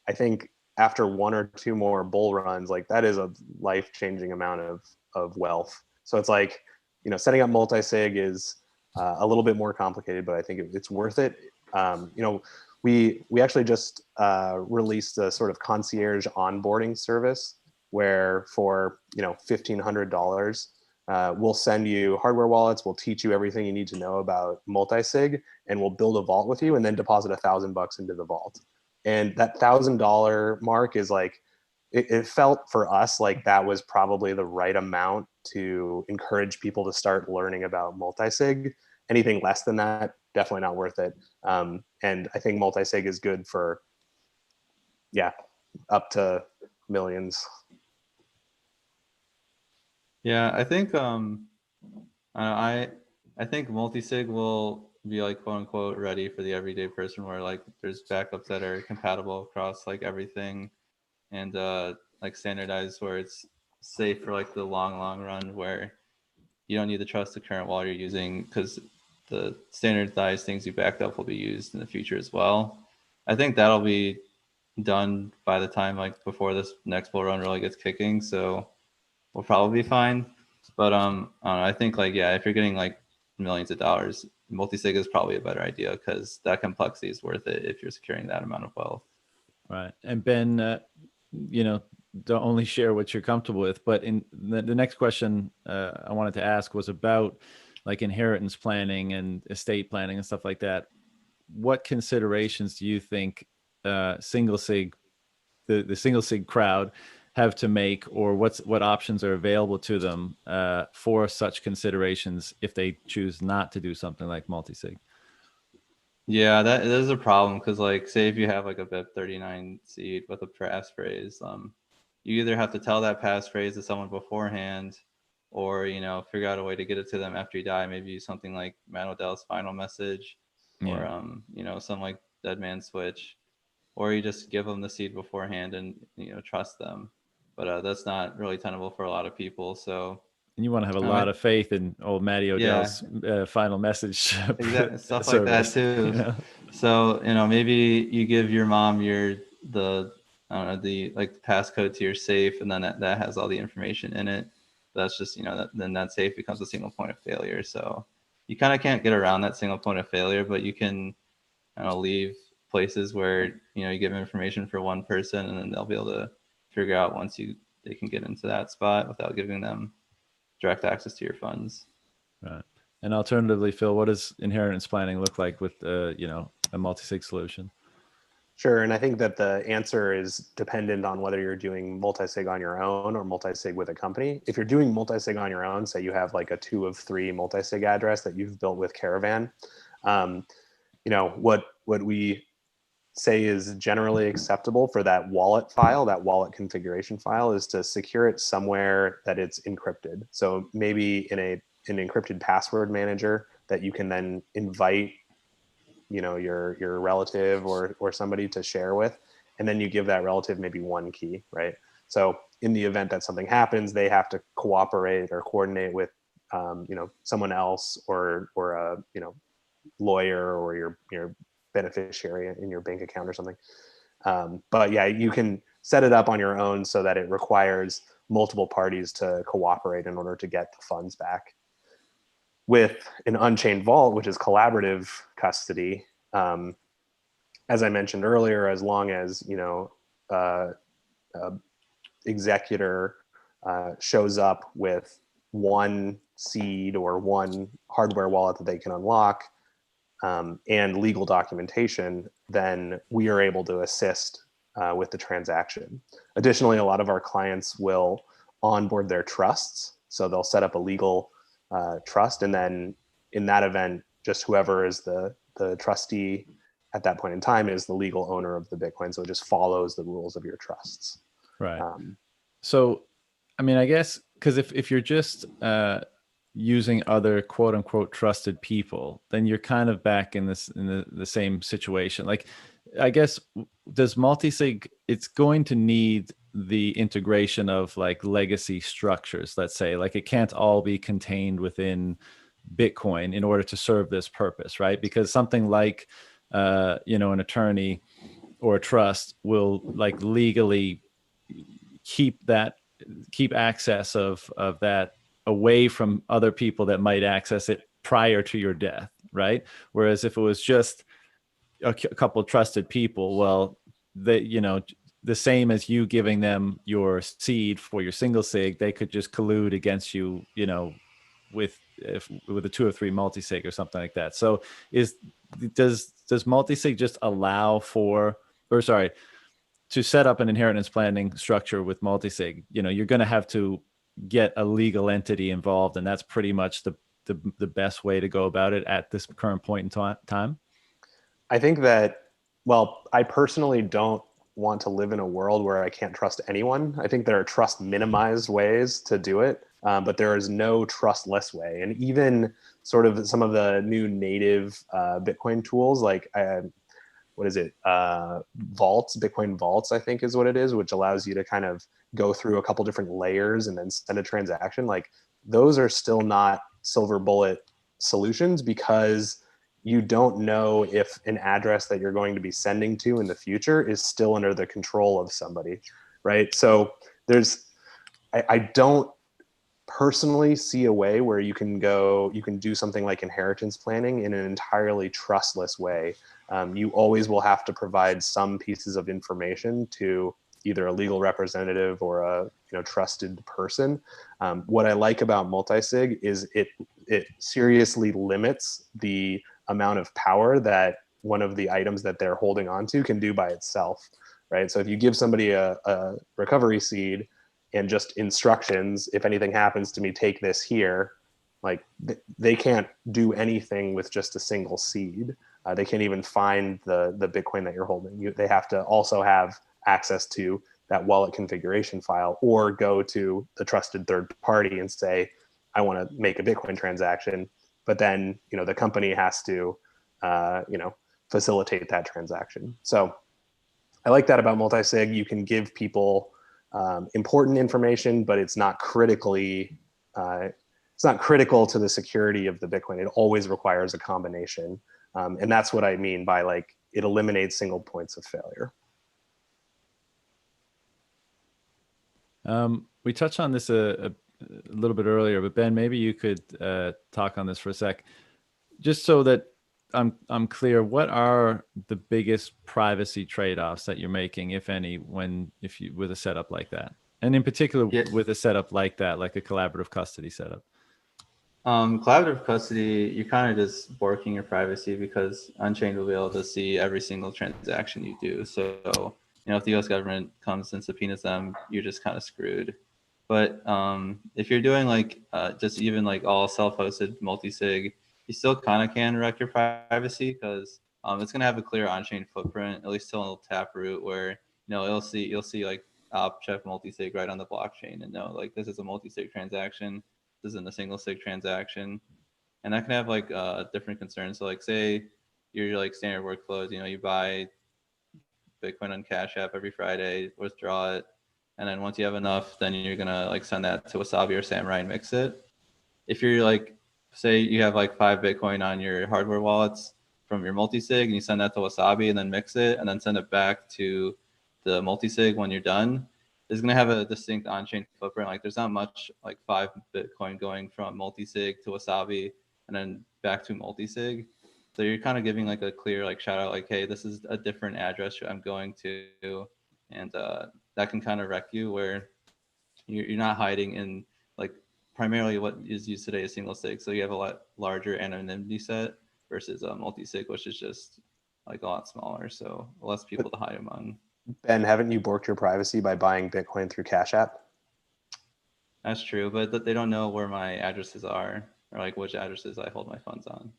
I think after 1 or 2 more bull runs, like that is a life-changing amount of wealth. So it's like, setting up multi-sig is a little bit more complicated, but I think it's worth it. We actually just released a sort of concierge onboarding service where for $1,500, we'll send you hardware wallets. We'll teach you everything you need to know about multi-sig, and we'll build a vault with you, and then deposit $1,000 into the vault. And that $1,000 mark is like, it felt for us like that was probably the right amount to encourage people to start learning about multi-sig. Anything less than that, definitely not worth it. And I think multi-sig is good for, up to millions.
Yeah, I think I I think multi-sig will be like quote unquote ready for the everyday person, where like there's backups that are compatible across like everything, and like standardized where it's safe for like the long run, where you don't need to trust the current wallet you're using because the standardized things you backed up will be used in the future as well. I think that'll be done by the time like before this next bull run really gets kicking, so we'll probably be fine. But I don't know, I think like yeah, if you're getting like millions of dollars, multi-sig is probably a better idea because that complexity is worth it if you're securing that amount of wealth.
Right. And Ben, you know, don't only share what you're comfortable with, but in the next question I wanted to ask was about like inheritance planning and estate planning and stuff like that. What considerations do you think single-sig, the single-sig crowd have to make, or what options are available to them for such considerations if they choose not to do something like multi-sig?
Yeah, that is a problem because, like, say if you have like a BIP 39 seed with a passphrase, you either have to tell that passphrase to someone beforehand, or figure out a way to get it to them after you die. Maybe use something like Matt Odell's final message, or some like dead man switch, or you just give them the seed beforehand and trust them. But that's not really tenable for a lot of people. So.
And you want to have a lot of faith in old Matty Odell's final message.
Exactly, stuff like that too. So maybe you give your mom the passcode to your safe, and then that has all the information in it. That's just then that safe becomes a single point of failure. So you kind of can't get around that single point of failure, but you can leave places where you give information for one person, and then they'll be able to figure out once they can get into that spot without giving them direct access to your funds.
Right. And alternatively, Phil, what does inheritance planning look like with a multi-sig solution?
Sure. And I think that the answer is dependent on whether you're doing multi-sig on your own or multi-sig with a company. If you're doing multi-sig on your own, say you have like a 2 of 3 multi-sig address that you've built with Caravan, what we say is generally acceptable for that wallet file, that wallet configuration file, is to secure it somewhere that it's encrypted. So maybe in an encrypted password manager that you can then invite, your relative or somebody to share with, and then you give that relative maybe one key, right? So in the event that something happens, they have to cooperate or coordinate with, someone else or a, lawyer or your beneficiary in your bank account or something. But yeah, you can set it up on your own so that it requires multiple parties to cooperate in order to get the funds back. With an Unchained vault, which is collaborative custody, as I mentioned earlier, as long as executor shows up with one seed or one hardware wallet that they can unlock, and legal documentation, then we are able to assist with the transaction. Additionally, a lot of our clients will onboard their trusts. So they'll set up a legal trust, and then in that event, just whoever is the trustee at that point in time is the legal owner of the Bitcoin. So it just follows the rules of your trusts.
Right. So, I mean, I guess, because if you're just using other quote unquote trusted people, then you're kind of back in the same situation. Like, I guess, does multisig, it's going to need the integration of like legacy structures, let's say, like it can't all be contained within Bitcoin in order to serve this purpose, right? Because something like an attorney or a trust will like legally keep access of that away from other people that might access it prior to your death, right? Whereas if it was just a couple of trusted people, well, the same as you giving them your seed for your single sig, they could just collude against you, with a 2 or 3 multi-sig or something like that. So does multi-sig just allow to set up an inheritance planning structure with multi-sig? You're going to have to get a legal entity involved, and that's pretty much the best way to go about it at this current point in time.
I think that, well, I personally don't want to live in a world where I can't trust anyone. I think there are trust minimized ways to do it, but there is no trustless way. And even sort of some of the new native Bitcoin tools, like what is it? Vaults, Bitcoin Vaults, I think is what it is, which allows you to kind of go through a couple different layers and then send a transaction. Like those are still not silver bullet solutions, because you don't know if an address that you're going to be sending to in the future is still under the control of somebody, right? So I don't personally see a way where you can do something like inheritance planning in an entirely trustless way. You always will have to provide some pieces of information to either a legal representative or a trusted person. What I like about multi-sig is it seriously limits the amount of power that one of the items that they're holding on to can do by itself, right? So if you give somebody a recovery seed and just instructions, if anything happens to me, take this here, like they can't do anything with just a single seed. They can't even find the Bitcoin that you're holding. They have to also have access to that wallet configuration file, or go to the trusted third party and say, I want to make a Bitcoin transaction. But then, the company has to, facilitate that transaction. So I like that about multi-sig. You can give people important information, but it's not critical to the security of the Bitcoin. It always requires a combination. And that's what I mean by like, it eliminates single points of failure.
We touched on this a little bit earlier, but Ben, maybe you could talk on this for a sec, just so that I'm clear. What are the biggest privacy trade-offs that you're making, if any, with a setup like that, and in particular with a setup like that, like a collaborative custody setup?
Collaborative custody, you're kind of just borking your privacy, because Unchained will be able to see every single transaction you do. So, if the US government comes and subpoenas them, you're just kind of screwed. But if you're doing like just even like all self-hosted multi-sig, you still kind of can wreck your privacy, because it's going to have a clear on-chain footprint, at least till Taproot, where you'll see like op check multi-sig right on the blockchain and know like this is a multi-sig transaction, this isn't a single sig transaction. And that can have like different concerns. So like say your like standard workflows, you buy Bitcoin on Cash App every Friday, withdraw it, and then once you have enough, then you're gonna like send that to Wasabi or Samurai and mix it. If you're like, say you have like 5 Bitcoin on your hardware wallets from your multi-sig, and you send that to Wasabi and then mix it and then send it back to the multi-sig when you're done, it's gonna have a distinct on-chain footprint. Like there's not much like 5 Bitcoin going from multi-sig to Wasabi and then back to multi-sig. So you're kind of giving like a clear like shout out, like, hey, this is a different address I'm going to, and that can kind of wreck you, where you're not hiding in like primarily what is used today as single sig. So you have a lot larger anonymity set versus a multi-sig, which is just like a lot smaller, so less people to hide among.
Ben, haven't you borked your privacy by buying Bitcoin through Cash App?
That's true, but they don't know where my addresses are, or like which addresses I hold my funds on.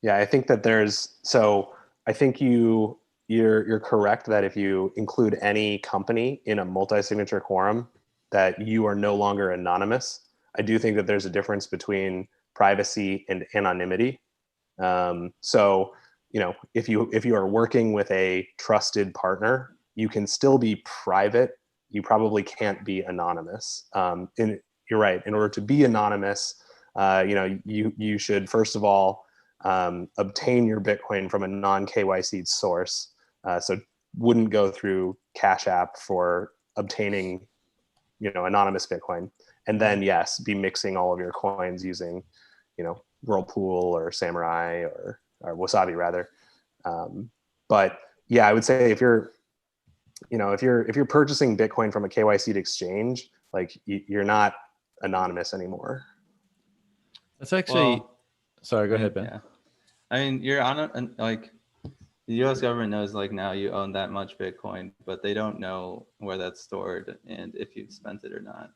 Yeah, I think that I think you're correct that if you include any company in a multi-signature quorum, that you are no longer anonymous. I do think that there's a difference between privacy and anonymity. So, if you are working with a trusted partner, you can still be private. You probably can't be anonymous. And you're right. In order to be anonymous, you should first of all obtain your Bitcoin from a non-KYC source. So wouldn't go through Cash App for obtaining, anonymous Bitcoin. And then yes, be mixing all of your coins using, Whirlpool or Samurai or Wasabi rather. But yeah, I would say if you're purchasing Bitcoin from a KYC'd exchange, like you're not anonymous anymore.
That's actually, sorry, go ahead, Ben.
Yeah. I mean, you're on like the U.S. government knows like now you own that much Bitcoin, but they don't know where that's stored and if you've spent it or not.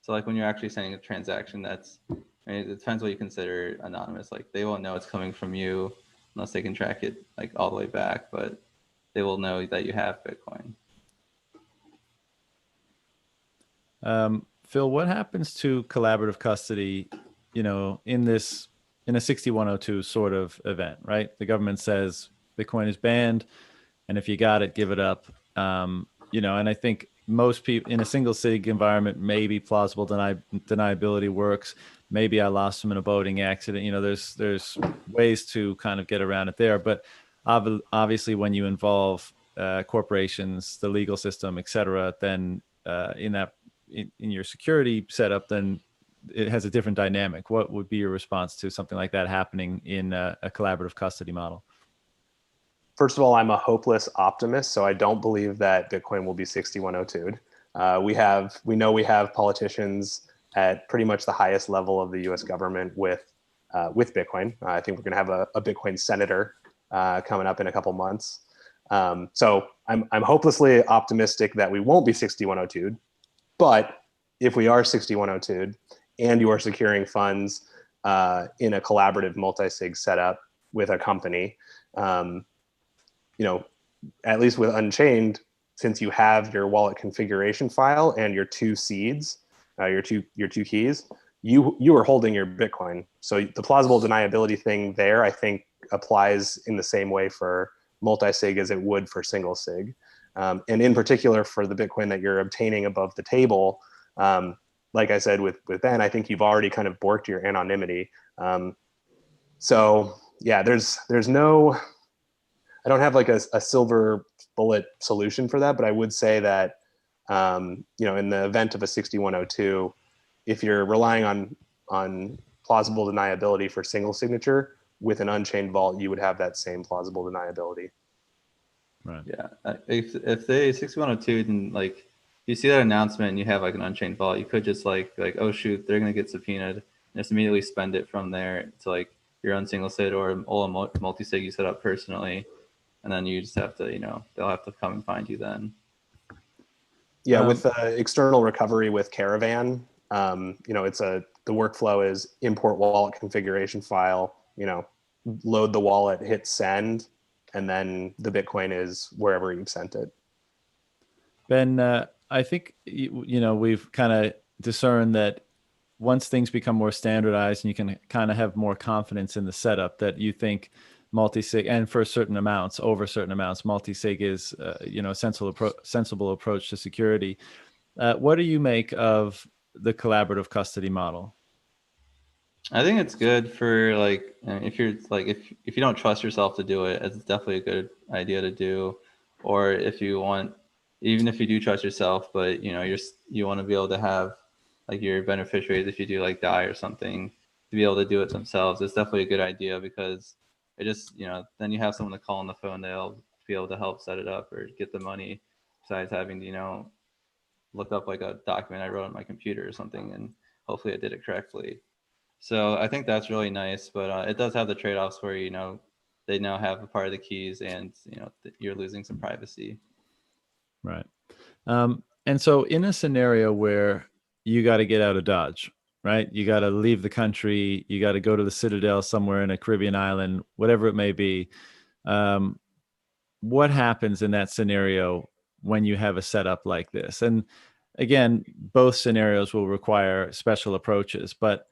So like when you're actually sending a transaction, it depends what you consider anonymous. Like they won't know it's coming from you unless they can track it like all the way back, but they will know that you have Bitcoin.
Phil, what happens to collaborative custody, in this in a 6102 sort of event, right? The government says Bitcoin is banned, and if you got it, give it up. You know, and I think most people in a single sig environment, maybe plausible deniability works. Maybe I lost them in a boating accident. You know, there's ways to kind of get around it there. But obviously, when you involve corporations, the legal system, et cetera, then in your security setup, then it has a different dynamic. What would be your response to something like that happening in a collaborative custody model?
First of all, I'm a hopeless optimist, so I don't believe that Bitcoin will be 6102'd. We know we have politicians at pretty much the highest level of the U.S. government with Bitcoin. I think we're going to have a Bitcoin senator coming up in a couple months. So I'm hopelessly optimistic that we won't be 6102'd. But if we are 6102'd and you are securing funds in a collaborative multi-sig setup with a company, you know, at least with Unchained, since you have your wallet configuration file and your two seeds, your two keys, you are holding your Bitcoin. So the plausible deniability thing there, I think, applies in the same way for multi-sig as it would for single sig. And in particular for the Bitcoin that you're obtaining above the table, like I said with Ben, I think you've already kind of borked your anonymity. So yeah, there's no, I don't have like a silver bullet solution for that, but I would say that, you know, in the event of a 6102, if you're relying on plausible deniability for single signature with an Unchained vault, you would have that same plausible deniability.
Right.
Yeah. If they 6102 and like you see that announcement and you have like an Unchained vault, you could just like oh shoot, they're gonna get subpoenaed, and just immediately spend it from there to like your own single sig or a multi-sig you set up personally. And then you just have to, you know, they'll have to come and find you then.
Yeah, with external recovery with Caravan, you know, the workflow is import wallet configuration file, you know, load the wallet, hit send, and then the Bitcoin is wherever you've sent it.
Ben, I think, you know, we've kind of discerned that once things become more standardized and you can kind of have more confidence in the setup, that you think multi-sig, and for certain amounts, over certain amounts, multi-sig is, you know, a sensible approach to security. What do you make of the collaborative custody model?
I think it's good for like, if you're like, if you don't trust yourself to do it, it's definitely a good idea to do. Or if you want, even if you do trust yourself, but you know, you want to be able to have like your beneficiaries, if you do like die or something, to be able to do it themselves, it's definitely a good idea, because it just, you know, then you have someone to call on the phone, they'll be able to help set it up or get the money, besides having to, you know, look up like a document I wrote on my computer or something and hopefully I did it correctly. So I think that's really nice, but it does have the trade-offs where, you know, they now have a part of the keys and, you know, you're losing some privacy.
Right. And so in a scenario where you got to get out of Dodge, right? You got to leave the country, you got to go to the Citadel somewhere in a Caribbean island, whatever it may be. What happens in that scenario when you have a setup like this? And again, both scenarios will require special approaches, but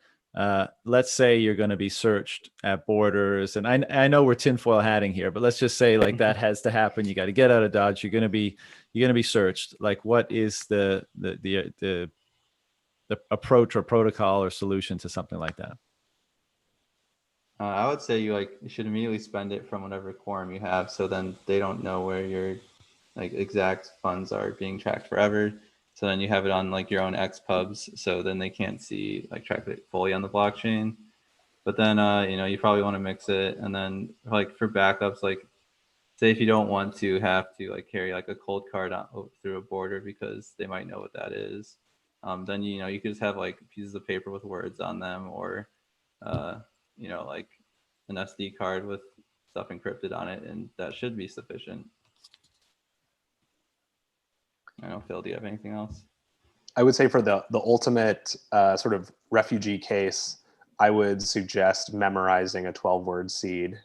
let's say you're going to be searched at borders, and I know we're tinfoil hatting here, but let's just say like that has to happen. You got to get out of Dodge. You're going to be searched. Like, what is the approach or protocol or solution to something like that?
I would say you should immediately spend it from whatever quorum you have, so then they don't know where your like exact funds are being tracked forever. So then you have it on like your own XPubs, so then they can't see like track it fully on the blockchain. But then you know, you probably want to mix it, and then like for backups, like say if you don't want to have to like carry like a cold card through a border because they might know what that is, then you know, you could just have like pieces of paper with words on them, or you know, like an SD card with stuff encrypted on it, and that should be sufficient. I don't know, Phil, do you have anything else?
I would say for the ultimate sort of refugee case, I would suggest memorizing a 12-word seed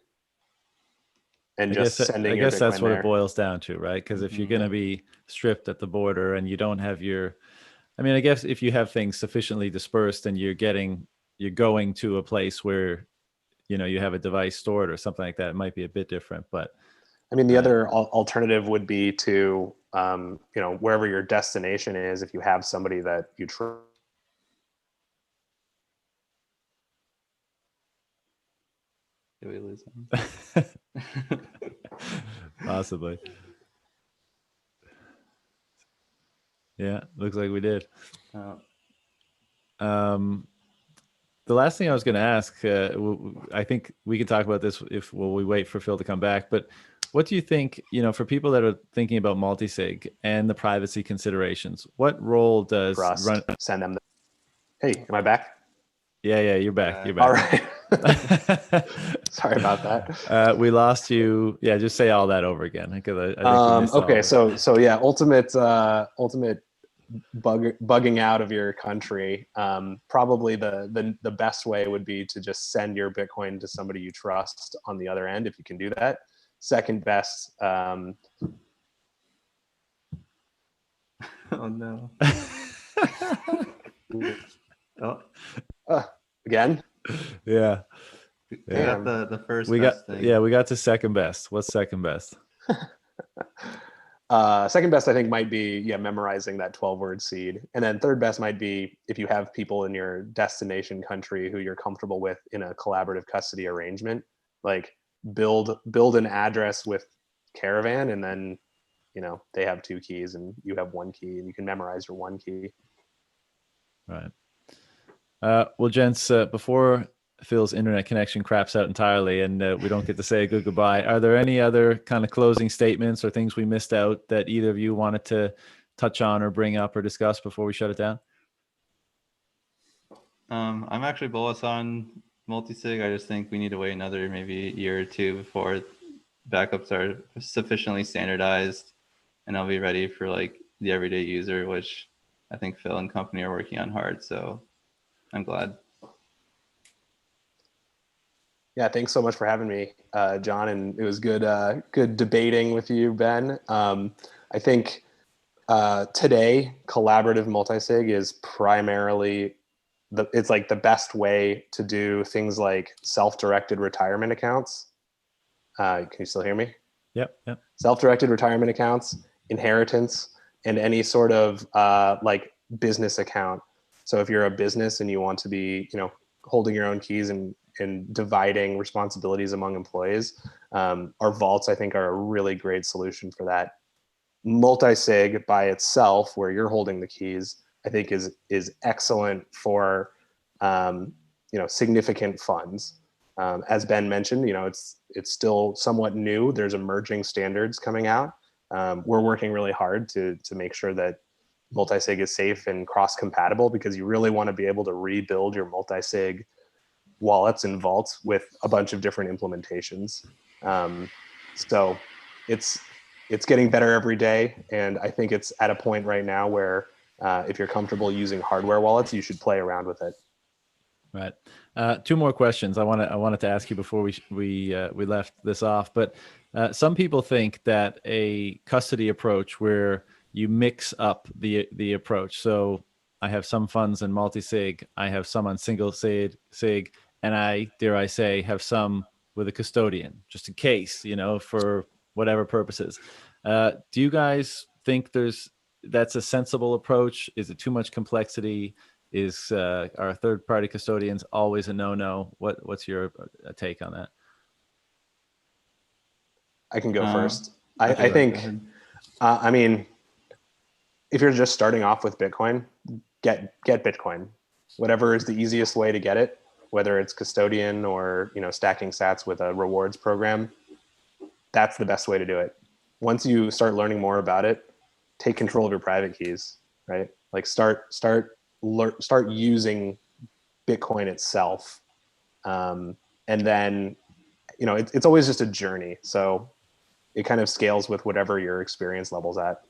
and sending your Bitcoin
that's what
there.
it boils down to, right? Because if you're going to be stripped at the border and you don't have I guess if you have things sufficiently dispersed and you're going to a place where you have a device stored or something like that, it might be a bit different. But
I mean, the other alternative would be to, wherever your destination is, if you have somebody that you trust.
Did we lose him?
Possibly. Yeah, looks like we did.
Oh.
The last thing I was going to ask, I think we can talk about this while we wait for Phil to come back. But what do you think, for people that are thinking about multi-sig and the privacy considerations, what role does
Trust, send them. Hey, am I back?
Yeah, you're back. You're back.
All right. Sorry about that.
We lost you. Yeah, just say all that over again. I think we missed all
okay,
of it.
so yeah, ultimate bugging out of your country. Probably the best way would be to just send your Bitcoin to somebody you trust on the other end, if you can do that. Second best.
Oh no.
Again?
Yeah.
We got the first
we
best
got
thing.
Yeah, we got to second best. What's second best?
Second best, I think, might be memorizing that 12-word seed. And then third best might be if you have people in your destination country who you're comfortable with in a collaborative custody arrangement, like build an address with Caravan, and then they have 2 keys and you have 1 key, and you can memorize your 1 key.
Right. Well, gents, before Phil's internet connection craps out entirely and we don't get to say a good goodbye, are there any other kind of closing statements or things we missed out that either of you wanted to touch on or bring up or discuss before we shut it down?
I'm actually bullish on multi-sig. I just think we need to wait another maybe year or 2 before backups are sufficiently standardized and I'll be ready for like the everyday user, which I think Phil and company are working on hard. So I'm glad.
Yeah, thanks so much for having me, John. And it was good debating with you, Ben. I think today, collaborative multi-sig is primarily it's like the best way to do things like self-directed retirement accounts. Can you still hear me?
Yep.
Self-directed retirement accounts, inheritance, and any sort of like business account. So if you're a business and you want to be, holding your own keys and dividing responsibilities among employees, our vaults, I think, are a really great solution for that. Multi-sig by itself, where you're holding the keys, I think is excellent for significant funds. As Ben mentioned, it's still somewhat new. There's emerging standards coming out. We're working really hard to make sure that multi-sig is safe and cross-compatible, because you really want to be able to rebuild your multi-sig wallets and vaults with a bunch of different implementations. So it's getting better every day, and I think it's at a point right now where if you're comfortable using hardware wallets, you should play around with it.
Right. 2 more questions I wanted to ask you before we left this off. But some people think that a custody approach where you mix up the approach. So I have some funds in multi-sig, I have some on single-sig, and I, dare I say, have some with a custodian, just in case, for whatever purposes. Do you guys think that's a sensible approach? Is it too much complexity? Is our third-party custodians always a no-no? What's your take on that?
I can go first.
Okay,
I think, I mean, if you're just starting off with Bitcoin, get Bitcoin. Whatever is the easiest way to get it, whether it's custodian or stacking sats with a rewards program, that's the best way to do it. Once you start learning more about it, take control of your private keys, right? Like start using Bitcoin itself, and then it's always just a journey. So it kind of scales with whatever your experience level's at.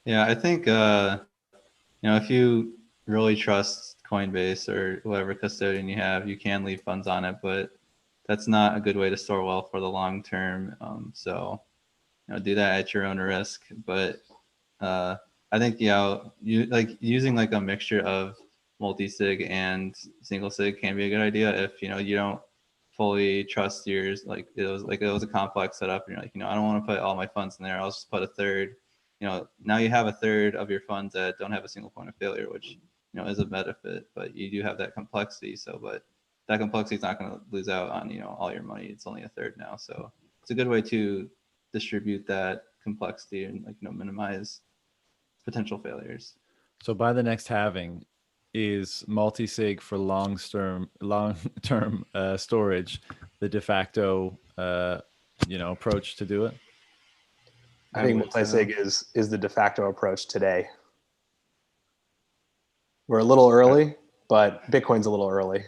Yeah, I think if you really trust Coinbase or whoever custodian you have, you can leave funds on it, but that's not a good way to store wealth for the long term. So do that at your own risk. But I think you like using like a mixture of multi-sig and single-sig can be a good idea if you don't fully trust yours. Like it was a complex setup, and you're like, I don't want to put all my funds in there. I'll just put a third. Now you have a third of your funds that don't have a single point of failure, which is a benefit, but you do have that complexity. But that complexity is not going to lose out on all your money. It's only a third now, so it's a good way to distribute that complexity and minimize potential failures.
So by the next halving, is multi-sig for long-term storage the de facto approach to do it?
I think multi-sig is the de facto approach today. We're a little early, but Bitcoin's a little early.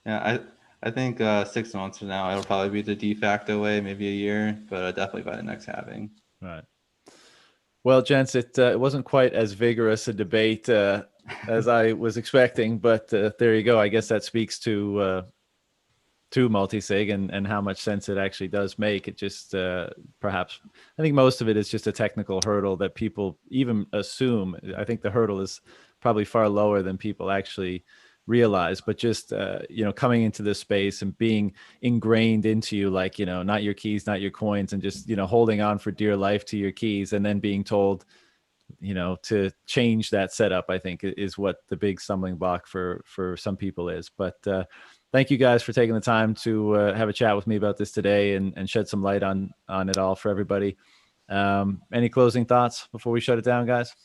Yeah, I think 6 months from now it'll probably be the de facto way, maybe a year, but definitely by the next halving.
Right. Well, gents, it wasn't quite as vigorous a debate as I was expecting, but there you go. I guess that speaks to multi-sig and how much sense it actually does make. It just perhaps, I think most of it is just a technical hurdle that people even assume. I think the hurdle is probably far lower than people actually realize, but just coming into this space and being ingrained into you, like not your keys, not your coins, and just holding on for dear life to your keys, and then being told to change that setup, I think is what the big stumbling block for some people is. But thank you guys for taking the time to have a chat with me about this today and shed some light on it all for everybody. Any closing thoughts before we shut it down, guys?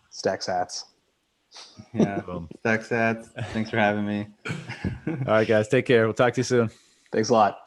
Stack sats.
Yeah. Stack sats. Thanks for having me.
All right, guys. Take care. We'll talk to you soon.
Thanks a lot.